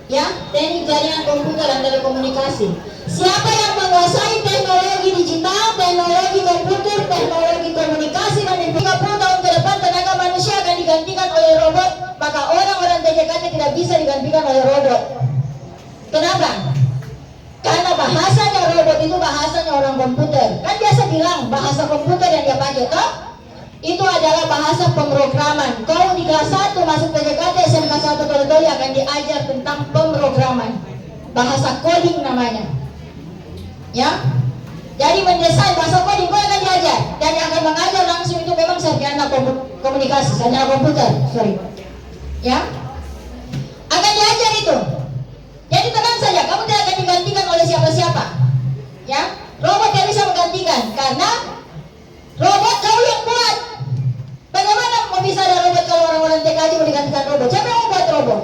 Ya, teknik jaringan komputer dan telekomunikasi. Siapa yang menguasai teknologi digital, teknologi komputer, teknologi komunikasi dan 30 tahun ke depan tenaga manusia akan digantikan oleh robot, maka orang-orang TJKT tidak bisa digantikan oleh robot. Kenapa? Karena bahasanya robot itu bahasanya orang komputer. Kan biasa bilang bahasa komputer yang dia pakai toh itu adalah bahasa pemrograman. Kau di kelas 1 masuk TJKT SMK 1 Toli akan diajar tentang pemrograman. Bahasa coding namanya. Ya. Jadi mendesain bahasa coding kau akan diajar, dan yang akan mengajar langsung itu memang sarjana komunikasi, sarjana komputer, ya. Akan diajar itu. Jadi tenang saja, kamu tidak akan digantikan oleh siapa-siapa. Ya. Robot tidak bisa menggantikan karena robot kau yang buat. Bagaimana mau bisa ada robot kalau orang-orang TKJ mau digantikan robot? Siapa yang membuat robot?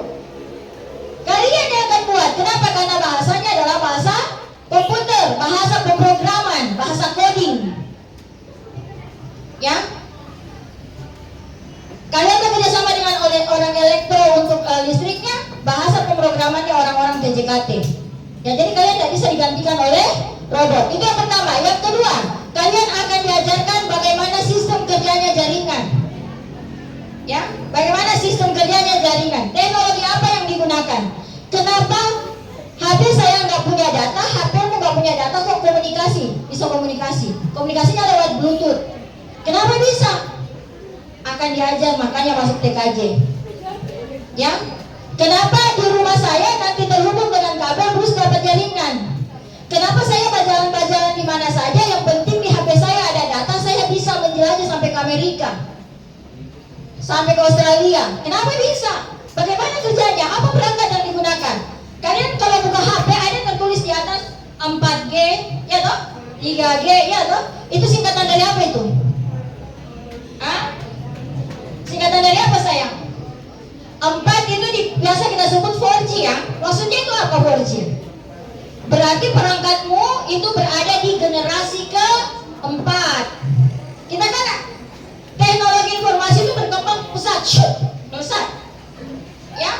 Kalian yang akan buat. Kenapa? Karena bahasanya adalah bahasa komputer, bahasa pemrograman, bahasa coding. Ya. Kalian bekerja sama dengan orang elektro untuk listriknya, bahasa pemrogramannya orang-orang TJKT. Ya, jadi kalian tidak bisa digantikan oleh robot. Itu yang pertama. Yang kedua, kalian akan diajarkan bagaimana sistem kerjanya jaringan. Ya, bagaimana sistem kerjanya jaringan. Teknologi apa yang digunakan? Kenapa HP saya nggak punya data, HP-mu nggak punya data kok komunikasi? Bisa komunikasi. Komunikasinya lewat Bluetooth. Kenapa bisa? Akan diajar, makanya masuk TKJ. Ya, kenapa di rumah saya nanti terhubung dengan kabel terus dapat jaringan? Kenapa saya berjalan-jalan di mana saja, yang penting di HP saya ada data, saya bisa menjelajah sampai ke Amerika, sampai ke Australia. Kenapa bisa? Bagaimana kerjanya? Apa perangkat yang digunakan? Kalian kalau buka HP ada tertulis di atas 4G, ya toh? 3G, ya toh? Itu singkatan dari apa itu? Hah? Singkatan dari apa sayang? 4 itu biasa kita sebut 4G ya. Maksudnya itu apa 4G? Berarti perangkatmu itu berada di generasi ke-4. Kita kan teknologi informasi itu berkembang pesat. Ya.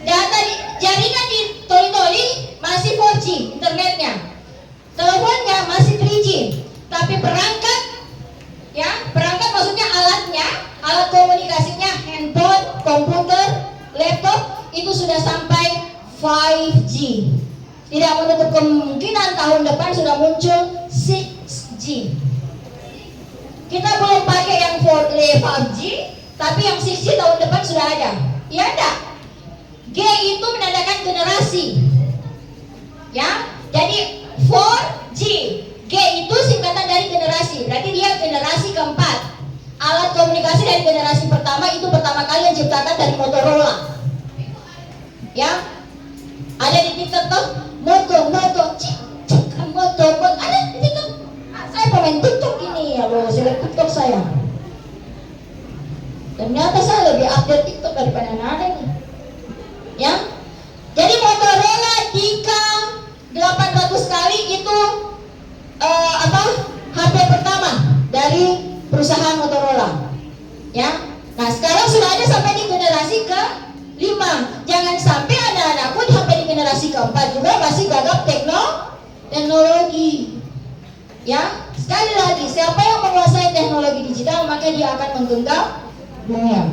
Data jaringan di Toli-Toli masih 4G internetnya. Teleponnya masih 3G. Tapi perangkat, ya, perangkat maksudnya alatnya, alat komunikasinya, handphone, komputer, laptop itu sudah sampai 5G. Tidak menutup kemungkinan tahun depan sudah muncul 6G. Kita belum pakai yang 5G, tapi yang 6G tahun depan sudah ada. Iya enggak? G itu menandakan generasi. Ya, jadi 4G. G itu singkatan dari generasi. Berarti dia generasi keempat. Alat komunikasi dari generasi pertama itu pertama kali yang diciptakan dari Motorola. Ya, ada di TikTok tuh, moto, ada di TikTok. Saya pemain TikTok ini, ya loh, saya lihat TikTok saya. Ternyata saya lebih update TikTok daripada anak-anak ini. Ya, jadi Motorola Dika 800 kali itu HP pertama dari perusahaan Motorola. Ya, nah sekarang sudah ada sampai di generasi ke-5. Jangan sampai anak-anakku sampai di generasi ke-4 juga masih gagap teknologi. Ya, sekali lagi, siapa yang menguasai teknologi digital maka dia akan menggenggam dunia.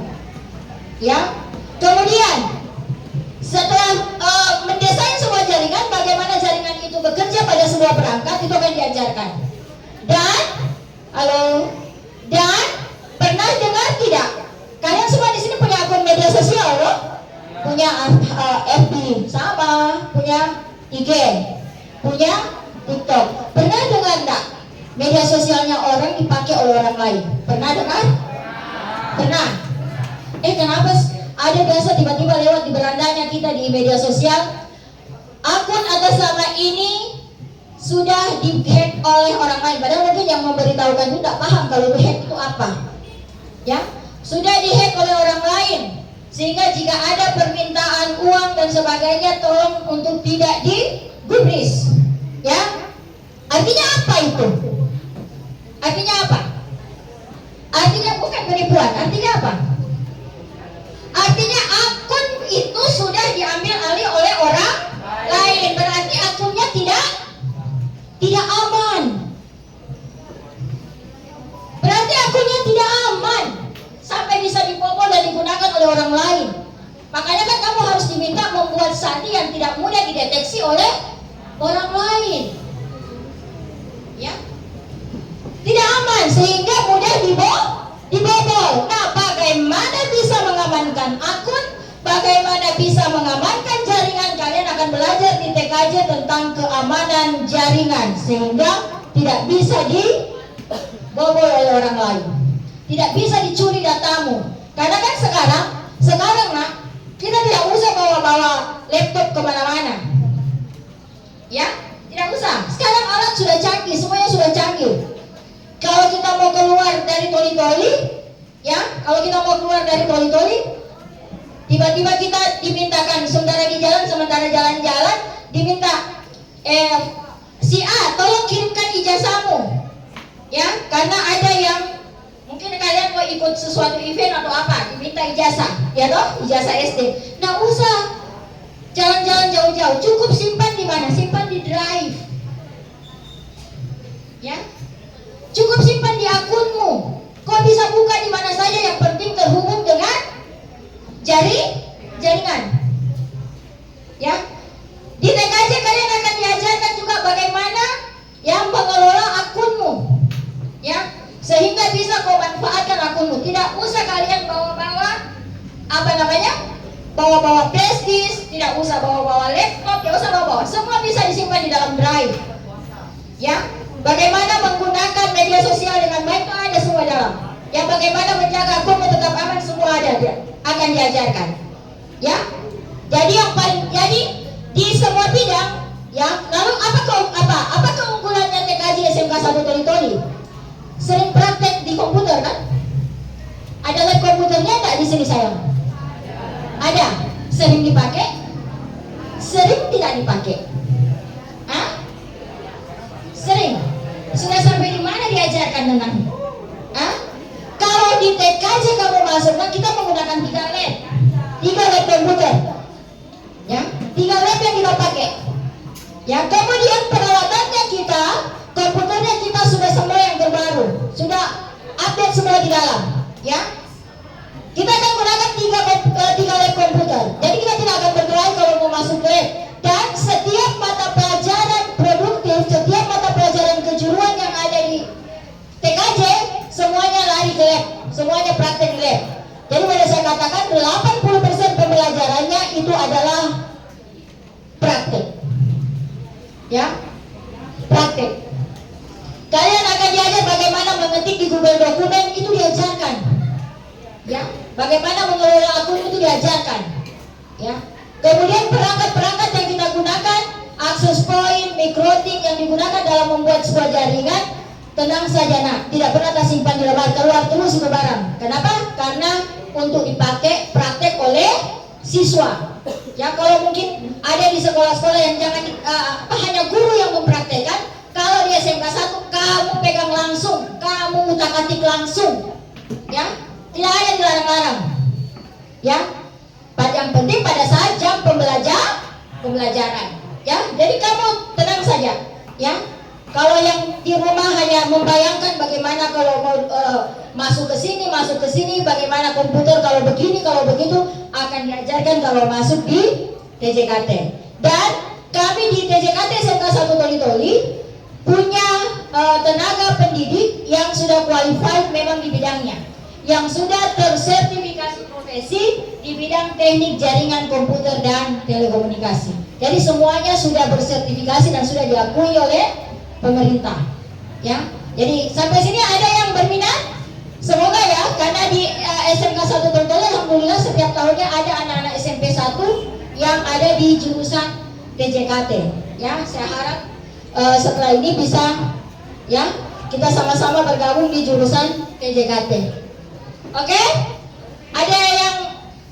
Ya, kemudian setelah mendesain sebuah jaringan, bagaimana jaringan itu bekerja pada sebuah perangkat itu akan diajarkan. Dan pernah dengar tidak? Kalian semua di sini punya akun media sosial loh? Punya FB sama, punya IG, punya TikTok. Pernah dengar enggak? Media sosialnya orang dipakai oleh orang lain. Pernah dengar? Pernah? Kenapa ada biasa tiba-tiba lewat di berandanya kita di media sosial, akun atas nama ini sudah di-hack oleh orang lain. Padahal mungkin yang memberitahukan itu tidak paham kalau di-hack itu apa. Ya, sudah di-hack oleh orang lain. Sehingga jika ada permintaan uang dan sebagainya, tolong untuk tidak digubris. Ya, artinya apa itu? Artinya apa? Artinya bukan penipuan. Artinya apa? Artinya akun itu sudah diambil alih oleh orang lain. Berarti akunnya tidak aman. Berarti akunnya tidak aman sampai bisa dibobol dan digunakan oleh orang lain. Makanya kan kamu harus diminta membuat sandi yang tidak mudah dideteksi oleh orang lain. Ya, tidak aman sehingga mudah dibobol. Nah, bagaimana bisa mengamankan akun? Bagaimana bisa mengamankan jaringan? Kalian akan belajar di TKJ tentang keamanan jaringan sehingga tidak bisa dibobol oleh orang lain, tidak bisa dicuri datamu. Karena kan sekarang nak, kita tidak usah bawa laptop kemana-mana. Ya, tidak usah. Sekarang alat sudah canggih, semuanya sudah canggih. Kalau kita mau keluar dari toli-toli, ya, kalau kita mau keluar dari toli-toli, tiba-tiba kita dimintakan sementara di jalan, sementara jalan-jalan, diminta si A, tolong kirimkan ijazahmu, ya, karena ada yang mungkin kalian mau ikut sesuatu event atau apa, diminta ijazah, ya toh, ijazah SD. Nah, usah jalan-jalan jauh-jauh, cukup simpan di mana? Simpan di drive, ya, cukup simpan di akunmu. Kau bisa buka di mana saja, yang penting terhubung dengan jaringan. Ya, di TKJ kalian akan diajarkan juga bagaimana yang mengelola akunmu, ya, sehingga bisa kau manfaatkan akunmu. Tidak usah kalian bawa-bawa bawa-bawa flash disk, tidak usah bawa-bawa laptop, tidak usah bawa-bawa. Semua bisa disimpan di dalam drive. Ya, bagaimana menggunakan media sosial dengan baik itu ada semua dalam. Yang bagaimana menjaga akunmu tetap aman semua ada, akan diajarkan. Ya, jadi di semua bidang, ya. Lalu apa keunggulannya TKJ SMK 1 Toli-Toli? Sering praktek di komputer kan? Ada lab komputernya enggak di sini sayang? Ada. Sering dipakai? Sering tidak dipakai? Hah? Sering. Sudah sampai di mana diajarkan tentang? Hah? Kalau di TKJ kamu masuk, nah kita menggunakan 3 lab komputer, ya, 3 lab yang kita pakai, ya. Kemudian peralatannya kita, komputernya kita sudah semua yang terbaru, sudah update semua di dalam, ya. Kita akan gunakan 3 lab komputer, jadi kita tidak akan berkelahi kalau mau masuk lab. Dan setiap mata pelajaran produktif, setiap mata pelajaran kejuruan yang ada di TKJ, semuanya lari ke lab, semuanya praktek di lab. Jadi pada saya katakan 80% pembelajarannya itu adalah praktek, ya, praktek. Kalian akan diajar bagaimana mengetik di Google Dokumen, itu diajarkan, ya. Bagaimana mengelola akun itu diajarkan, ya. Kemudian perangkat-perangkat yang kita gunakan, access point, mikrotik yang digunakan dalam membuat sebuah jaringan, tenang saja nak, tidak pernah tersimpan di lemari, keluar terus itu barang. Kenapa? Karena untuk dipakai praktek oleh siswa. Ya, kalau mungkin ada di sekolah-sekolah yang jangan hanya guru yang mempraktekkan, kalau di SMK 1 kamu pegang langsung, kamu utak-atik langsung, ya, tidak ada dilarang-larang, ya. Yang penting pada saat jam pembelajaran, ya. Jadi kamu tenang saja, ya. Kalau yang di rumah hanya membayangkan bagaimana kalau mau masuk ke sini, bagaimana komputer kalau begini, kalau begitu, akan diajarkan kalau masuk di TJKT. Dan kami di TJKT SMK 1 Toli-Toli punya tenaga pendidik yang sudah qualified memang di bidangnya, yang sudah tersertifikasi profesi di bidang teknik jaringan komputer dan telekomunikasi. Jadi semuanya sudah bersertifikasi dan sudah diakui oleh pemerintah, ya. Jadi sampai sini ada yang berminat? Semoga ya, karena di SMK 1 Toltoli alhamdulillah setiap tahunnya ada anak-anak SMP 1 yang ada di jurusan TJKT. Ya, saya harap setelah ini bisa ya kita sama-sama bergabung di jurusan TJKT. Oke? Ada yang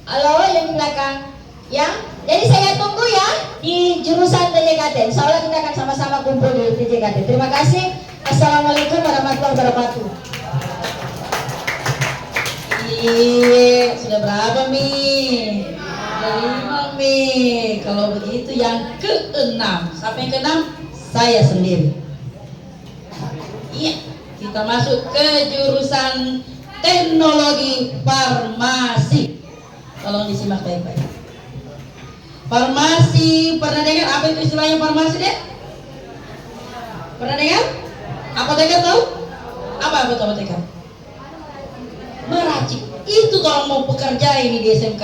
halo yang di belakang? Ya, jadi saya tunggu ya di jurusan TJKT. Insya Allah kita akan sama-sama kumpul di TJKT. Terima kasih. Assalamualaikum warahmatullahi wabarakatuh. Sudah berapa Mi? 5 Mi. Kalau begitu yang ke-6. Siapa yang ke-6? Saya sendiri. Iya, kita masuk ke jurusan teknologi farmasi. Tolong disimak baik-baik. Farmasi, pernah dengar apa itu istilahnya farmasi deh? Pernah dengar? Apoteker tahu? Apa itu apoteker? Meracik. Itu kalau mau bekerja ini di SMK.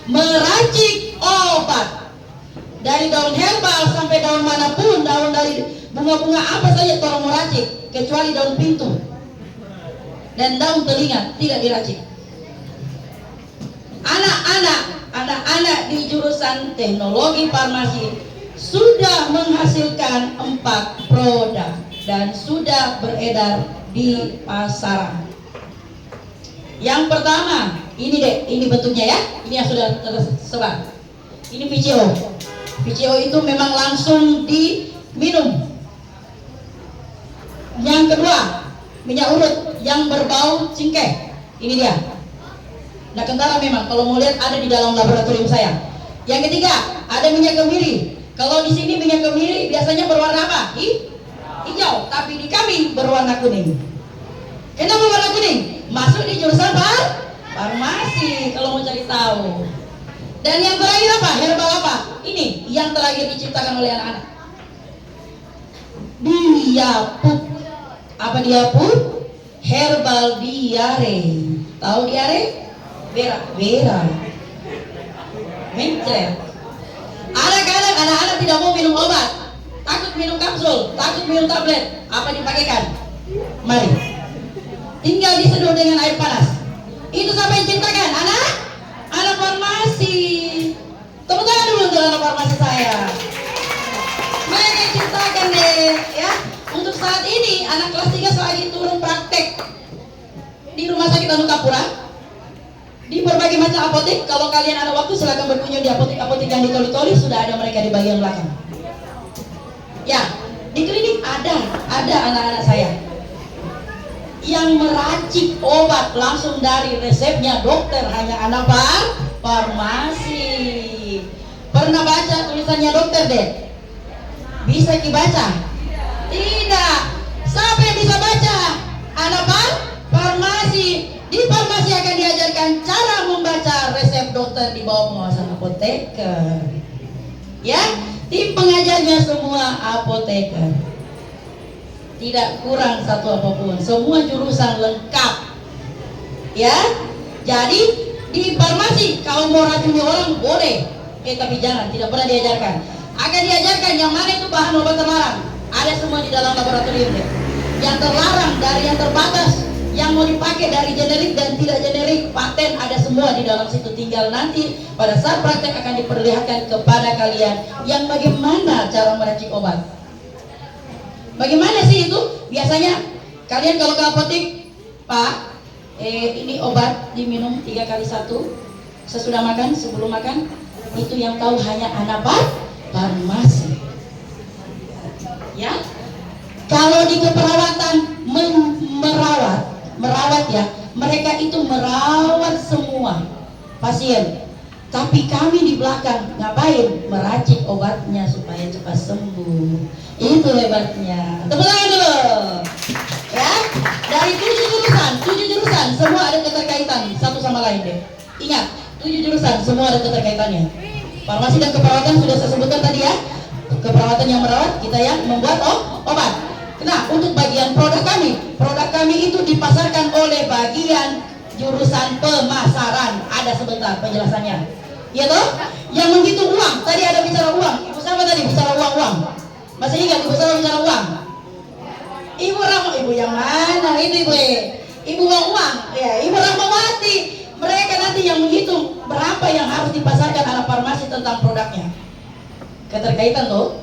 Meracik obat. Dari daun herbal sampai daun manapun, daun dari bunga-bunga apa saja orang meracik, kecuali daun pintu dan daun telinga tidak diracik. Anak-anak di jurusan teknologi farmasi sudah menghasilkan 4 produk dan sudah beredar di pasaran. Yang pertama, ini deh, ini bentuknya ya, ini yang sudah tersebar. Ini VCO. VCO itu memang langsung diminum. Yang kedua, minyak urut yang berbau cengkeh. Ini dia. Nah, kentara memang kalau mau lihat ada di dalam laboratorium saya. Yang ketiga, ada minyak kemiri. Kalau di sini minyak kemiri biasanya berwarna apa? Hijau, tapi di kami berwarna kuning. Kenapa warna kuning? Masuk di jurusan farmasi kalau mau cari tahu. Dan yang terakhir apa? Herbal apa? Ini yang terakhir diciptakan oleh anak-anak. Diaput. Apa diaput? Herbal diare. Tahu diare? Bera. Mencret. Kadang-kadang anak-anak tidak mau minum obat, takut minum kapsul, takut minum tablet. Apa dipakaikan? Mari. Tinggal diseduh dengan air panas. Itu siapa yang ciptakan? Anak farmasi. Tepuk tangan dulu untuk anak farmasi saya. Mereka ciptakan deh, ya. Untuk saat ini anak kelas 3 lagi turun praktek di rumah sakit Anutapura. Di berbagai macam apotek. Kalau kalian ada waktu silakan berkunjung di apotek-apotek yang di Toli-Toli, sudah ada mereka di bagian belakang. Ya, di klinik ada anak-anak saya yang meracik obat langsung dari resepnya dokter, hanya anak farmasi. Pernah baca tulisannya dokter deh? Bisa dibaca? Tidak. Siapa yang bisa baca? Anak farmasi. Di farmasi akan diajarkan cara membaca resep dokter di bawah pengawasan apoteker. Ya, tim pengajarnya semua apoteker. Tidak kurang satu apapun, semua jurusan lengkap. Ya, jadi di farmasi kalau mau racuni orang boleh, tapi jangan, tidak pernah diajarkan. Akan diajarkan yang mana itu bahan obat terlarang. Ada semua di dalam laboratorium deh. Yang terlarang dari yang terbatas, yang mau dipakai dari generik dan tidak generik, paten ada semua di dalam situ. Tinggal nanti pada saat praktek akan diperlihatkan kepada kalian yang bagaimana cara meracik obat. Bagaimana sih itu? Biasanya kalian kalau ke apotek, Pak, ini obat diminum 3 kali 1 sesudah makan, sebelum makan. Itu yang tahu hanya anak farmasi. Ya, kalau di keperawatan merawat ya, mereka itu merawat semua pasien. Tapi kami di belakang ngapain? Meracik obatnya supaya cepat sembuh. Itu hebatnya. Tepuk tangan dulu. Ya, dari 7 jurusan semua ada keterkaitan satu sama lain deh. Ingat, 7 jurusan semua ada keterkaitannya. Farmasi dan keperawatan sudah saya sebutkan tadi ya. Keperawatan yang merawat, kita yang membuat obat. Nah, untuk bagian produk kami itu dipasarkan oleh bagian jurusan pemasaran. Ada sebentar penjelasannya. Ya toh? Yang menghitung uang. Tadi ada bicara uang. Ibu siapa tadi bicara uang? Masih ingat ibu siapa bicara uang? Ibu yang mana ini Bu? Ibu uang, ya Ibu Rahmawati. Mereka nanti yang menghitung berapa yang harus dipasarkan anak farmasi tentang produknya. Keterkaitan tuh.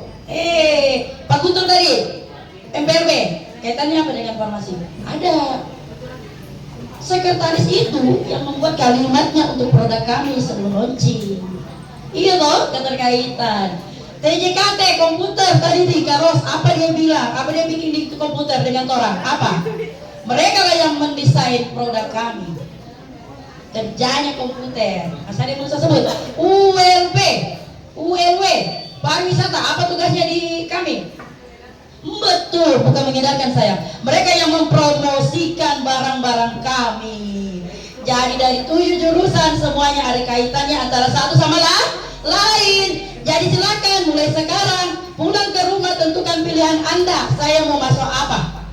Pak Guntur tadi MPRB, kaitannya apa dengan farmasi? Ada. Sekretaris itu yang membuat kalimatnya untuk produk kami sebelum launching. Iya toh, keterkaitan. TJKT komputer tadi di Karos, apa dia bilang? Apa dia bikin di komputer dengan orang? Apa? Mereka lah yang mendesain produk kami. Kerjanya komputer. Asal dia bisa sebut ULW, pariwisata. Apa tugasnya di kami? Betul, bukan mengedarkan saya. Mereka yang mempromosikan barang-barang kami. Jadi dari 7 jurusan semuanya ada kaitannya antara satu sama lain. Jadi silakan mulai sekarang pulang ke rumah tentukan pilihan Anda. Saya mau masuk apa?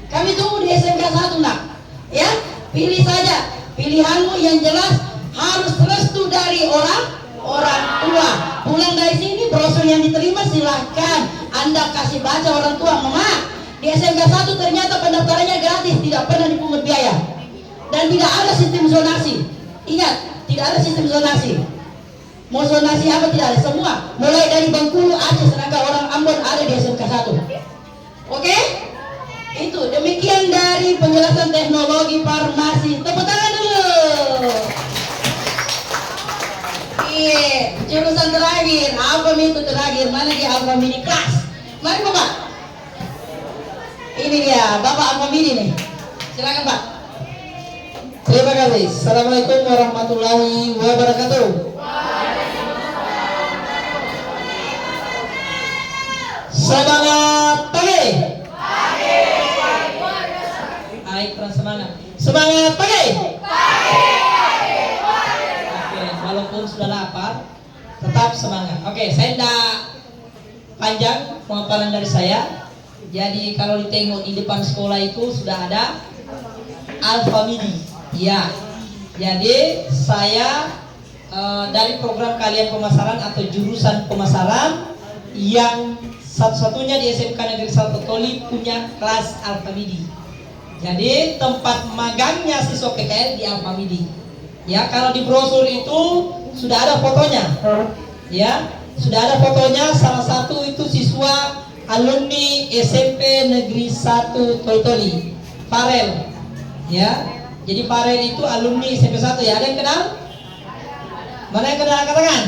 Kami tunggu di SMK 1 nak. Ya, pilih saja. Pilihanmu yang jelas harus restu dari orang tua. Pulang dari sini brosur yang diterima silahkan Anda kasih baca orang tua. Mama, di SMK 1 ternyata pendaftarannya gratis, tidak pernah dipungut biaya. Dan tidak ada sistem zonasi. Ingat, tidak ada sistem zonasi. Mau zonasi apa tidak ada, semua mulai dari Bengkulu Aceh, sedangkan orang Ambon ada di SMK 1. Oke? Itu demikian dari penjelasan teknologi farmasi. Tepuk tangan dulu. Iya, jurusan terakhir, apa itu terakhir? Mana di Alfa Mini Class? Mari Bapak. Ini dia, Bapak Alfa Mini nih. Silakan Pak. Terima kasih. Assalamualaikum warahmatullahi wabarakatuh. Semangat pagi. Baik, kurang semangat. Semangat pagi. Oke, walaupun sudah lapar, tetap semangat. Oke, saya tidak panjang pemaparan dari saya. Jadi kalau ditengok di depan sekolah itu sudah ada Alfa Midi. Ya, jadi saya dari program kalian pemasaran atau jurusan pemasaran yang satu-satunya di SMK Negeri 1 Toli punya kelas Alfa Midi. Jadi tempat magangnya siswa PKL di Alfa Midi. Ya, kalau di brosur itu sudah ada fotonya. Ya, sudah ada fotonya. Salah satu itu siswa alumni SMP Negeri 1 Toli, Farel. Ya, jadi Farel itu alumni SMP 1 ya. Ada yang kenal? Mana yang kenal angkat tangan?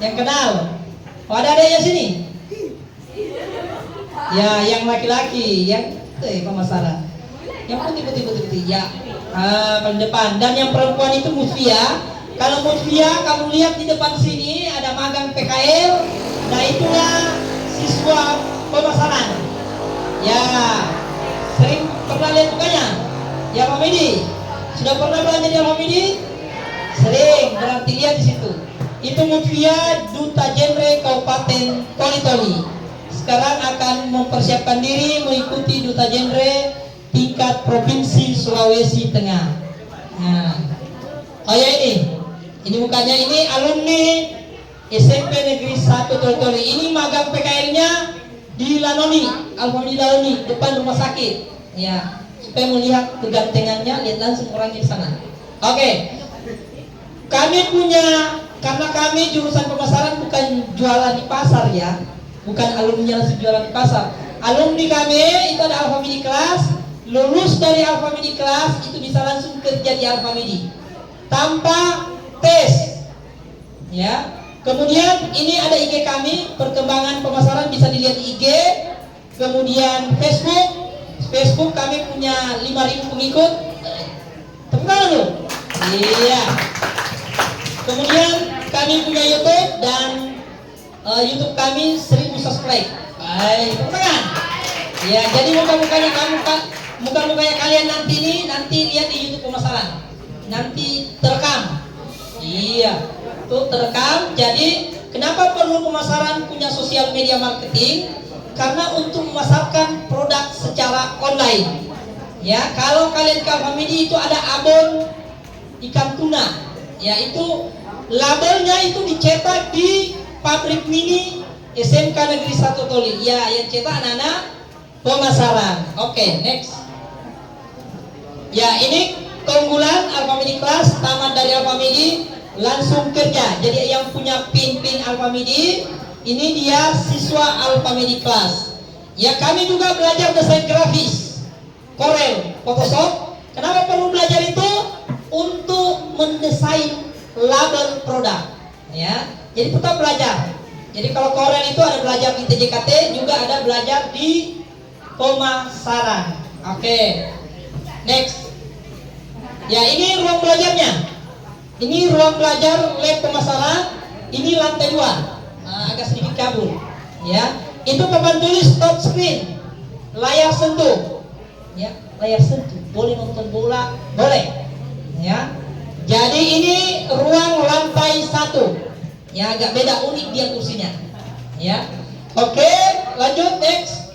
Yang kenal? Oh, ada yang sini? Ya, yang laki-laki, yang pemasaran. Yang putih. Ya, paling depan. Dan yang perempuan itu Musfia. Kalau Musfia, kamu lihat di depan sini ada magang PKL. Nah, itulah siswa pemasaran. Ya, sering pernah lihat mukanya? Ya, Pak Midi. Sudah pernah belanja di Pak Midi? Sering, berarti lihat di situ. Itu Musfia, Duta Genre Kabupaten Toli. Sekarang akan mempersiapkan diri mengikuti Duta Genre tingkat Provinsi Sulawesi Tengah. Nah, oh ya ini mukanya, ini alumni SMP Negeri 1 Toli. Ini magang PKL-nya di Lanoni, Alfa Midi Lanoni, depan rumah sakit. Ya, supaya melihat kegantengannya, lihat langsung orangnya di sana. Oke, kami punya, karena kami jurusan pemasaran bukan jualan di pasar ya. Bukan alumni langsung jualan di pasar. Alumni kami itu ada Alfa Midi Class. Lulus dari Alfa Midi Class itu bisa langsung kerja di Alfa Midi tanpa tes. Ya. Kemudian ini ada IG kami, perkembangan pemasaran bisa dilihat di IG. Kemudian Facebook kami punya 5.000 pengikut. Tepuk tangan dulu. Iya. Kemudian kami punya YouTube dan YouTube kami 1.000 subscribe. Baik, tepuk tangan. Ya, jadi muka-mukanya kalian nanti lihat di YouTube pemasaran. Nanti terekam. Iya, tuh terekam. Jadi kenapa perlu pemasaran punya sosial media marketing? Karena untuk memasarkan produk secara online. Ya, kalau kalian ke Alfa Midi itu ada abon ikan tuna. Ya, itu labelnya itu dicetak di pabrik mini SMK Negeri 1 Toli. Ya, yang cetak anak-anak pemasaran. Oke, next. Ya, ini keunggulan Alfamidi Kelas, tamat dari Alfamidi langsung kerja. Jadi yang punya pin Alfamidi, ini dia siswa Alfamidi Kelas. Ya, kami juga belajar desain grafis, Corel, Photoshop. Kenapa perlu belajar itu? Untuk mendesain label produk. Ya, jadi tetap belajar. Jadi kalau Corel itu ada belajar di TJKT, juga ada belajar di pemasaran. Oke, next. Ya, ini ruang belajarnya. Ini ruang belajar lab pemasaran. Ini lantai 2. Agak sedikit kabur. Ya, itu papan tulis touch screen, layar sentuh. Ya, layar sentuh. Boleh nonton bola, boleh. Ya, jadi ini ruang lantai 1. Ya, agak beda, unik dia kursinya. Ya, oke, lanjut next.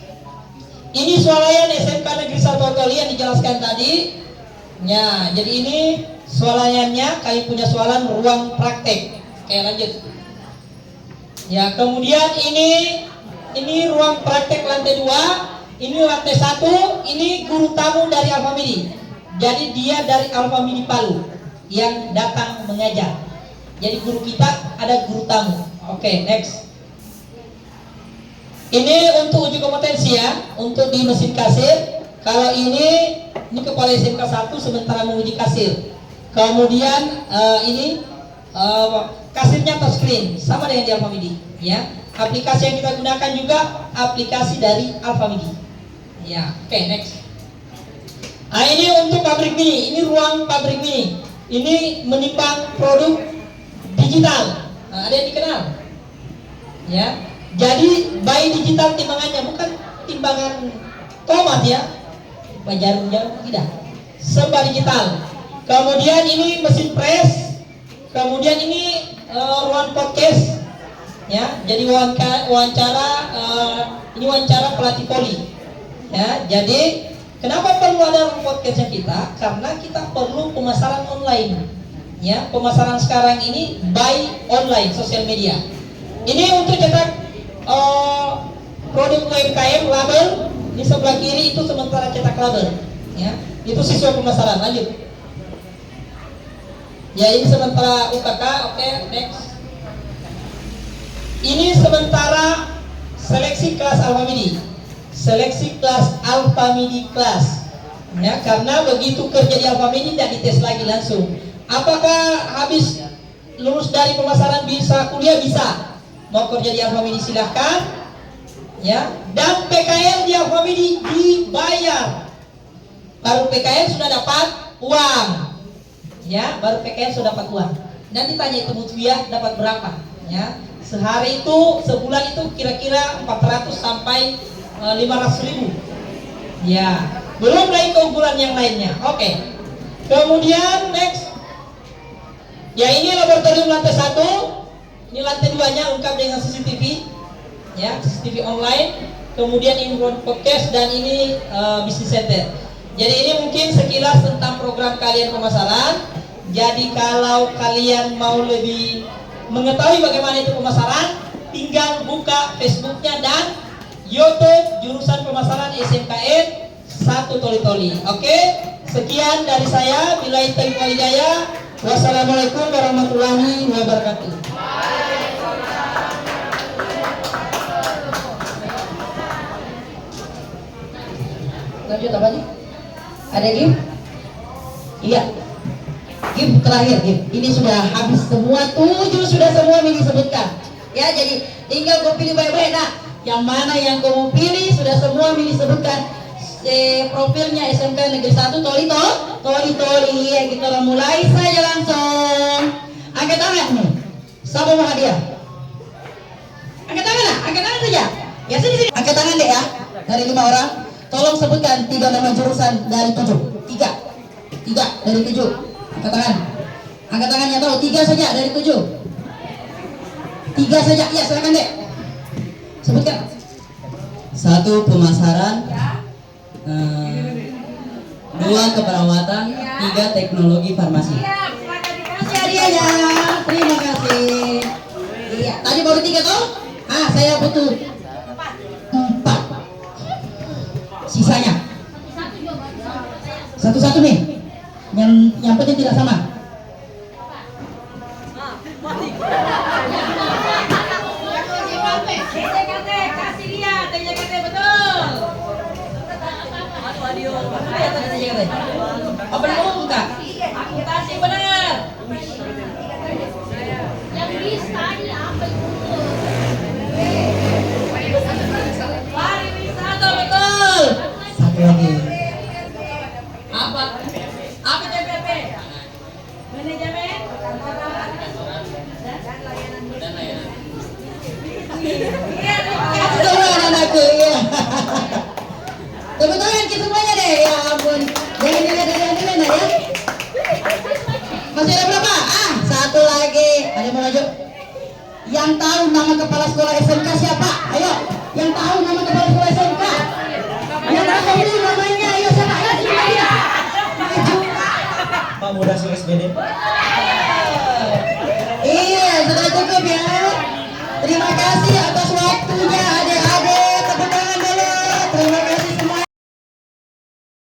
Ini swalayan SMK Negeri 1 Toli yang dijelaskan tadi. Ya, jadi ini swalayannya, kami punya swalan ruang praktek. Oke, lanjut. Ya, kemudian ini ruang praktek lantai 2. Ini lantai 1. Ini guru tamu dari Alfamidi. Jadi dia dari Alfamidi Palu yang datang mengajar. Jadi guru kita ada guru tamu. Oke, next. Ini untuk uji kompetensi ya, untuk di mesin kasir. Kalau ini kepala SMK 1 sementara menguji kasir. Kemudian ini kasirnya touchscreen sama dengan di Alfamidi. Ya, aplikasi yang kita gunakan juga aplikasi dari Alfamidi. Ya, oke, next. Nah, ini untuk pabrik mini. Ini ruang pabrik mini. Ini menimbang produk digital. Nah, ada yang dikenal? Ya. Jadi by digital timbangannya bukan timbangan tomat ya, jarum-jarum tidak. Serba digital. Kemudian ini mesin press. Kemudian ini ruang podcast. Ya, jadi wawancara ini wawancara pelatih poli. Ya, jadi kenapa perlu ada podcastnya kita? Karena kita perlu pemasaran online. Ya, pemasaran sekarang ini by online, sosial media. Ini untuk cetak produk UMKM label. Di sebelah kiri itu sementara cetak label. Ya, itu siswa pemasaran. Lanjut. Ya, ini sementara UKK. Oke, next. Ini sementara seleksi kelas Alfamidi. Seleksi kelas Alfamidi kelas. Ya, karena begitu kerja di Alfamidi tidak dites lagi langsung. Apakah habis lulus dari pemasaran bisa kuliah? Bisa. Mau kerja di Alfamidi silahkan. Ya, dan PKL di Alfamidi dibayar. Baru PKL sudah dapat uang. Ya, baru PKL sudah dapat uang. Dan ditanya itu mutuah dapat berapa? Ya, sehari itu, sebulan itu kira-kira 400 sampai 500.000. Ya, belum lagi keunggulan yang lainnya. Oke. Kemudian next. Ya, ini laboratorium lantai 1. Ini lantai 2-nya lengkap dengan CCTV. Ya, CCTV online. Kemudian ini podcast dan ini business center. Jadi ini mungkin sekilas tentang program kalian pemasaran. Jadi kalau kalian mau lebih mengetahui bagaimana itu pemasaran, tinggal buka Facebooknya dan YouTube jurusan pemasaran SMKN 1 Toli-Toli. Oke, sekian dari saya. Billahi taufiq wal hidayah. Wassalamualaikum warahmatullahi wabarakatuh. Lanjut apa nih? Ada game? Iya. Game terakhir game. Ini sudah habis semua, 7 sudah semua Mini sebutkan. Ya, jadi tinggal kau pilih baik-baik. Nah, yang mana yang kau mau pilih sudah semua Mini sebutkan. Profilnya SMK Negeri 1 Toli-Toli. Ya, kita mulai saja langsung. Angkat tangan nih. Siapa mau hadiah? Angkat tangan lah, angkat tangan saja. Ya, sini. Angkat tangan deh ya. Dari 5 orang. Tolong sebutkan 3 nama jurusan dari 7. 3 dari 7. Angkat tangan. Angkat tangannya tahu 3 saja dari 7. 3 saja. Ya, silakan deh. Sebutkan. 1 pemasaran, 2 keperawatan, 3 teknologi farmasi. Kasih hadiahnya. Terima kasih. Iya, tadi baru 3 toh? Ah, saya butuh 4. satu nih. Yang penting tidak sama. TJKT, kasih lihat TJKT betul. Apa dulu Kak? Akuntansi benar. Yang bis tadi apa itu? Pariwisata betul. Satu lagi. Apa? Apa TPP? Manajemen. Semua anak-anakku ya. Tepuk tangan kita semuanya deh. Ya ampun. Jangan dilihat ya. Masih ada berapa? Satu lagi. Ada yang mau maju? Yang tahu nama kepala sekolah SMK siapa? Ayo. Yang tahu nama kepala sekolah SMK? Yang tahu ini namanya. Ayo siapa? Ayo semuanya. Maju. Pak Muda si SPD. Iya, sudah cukup ya. Terima kasih atas waktunya.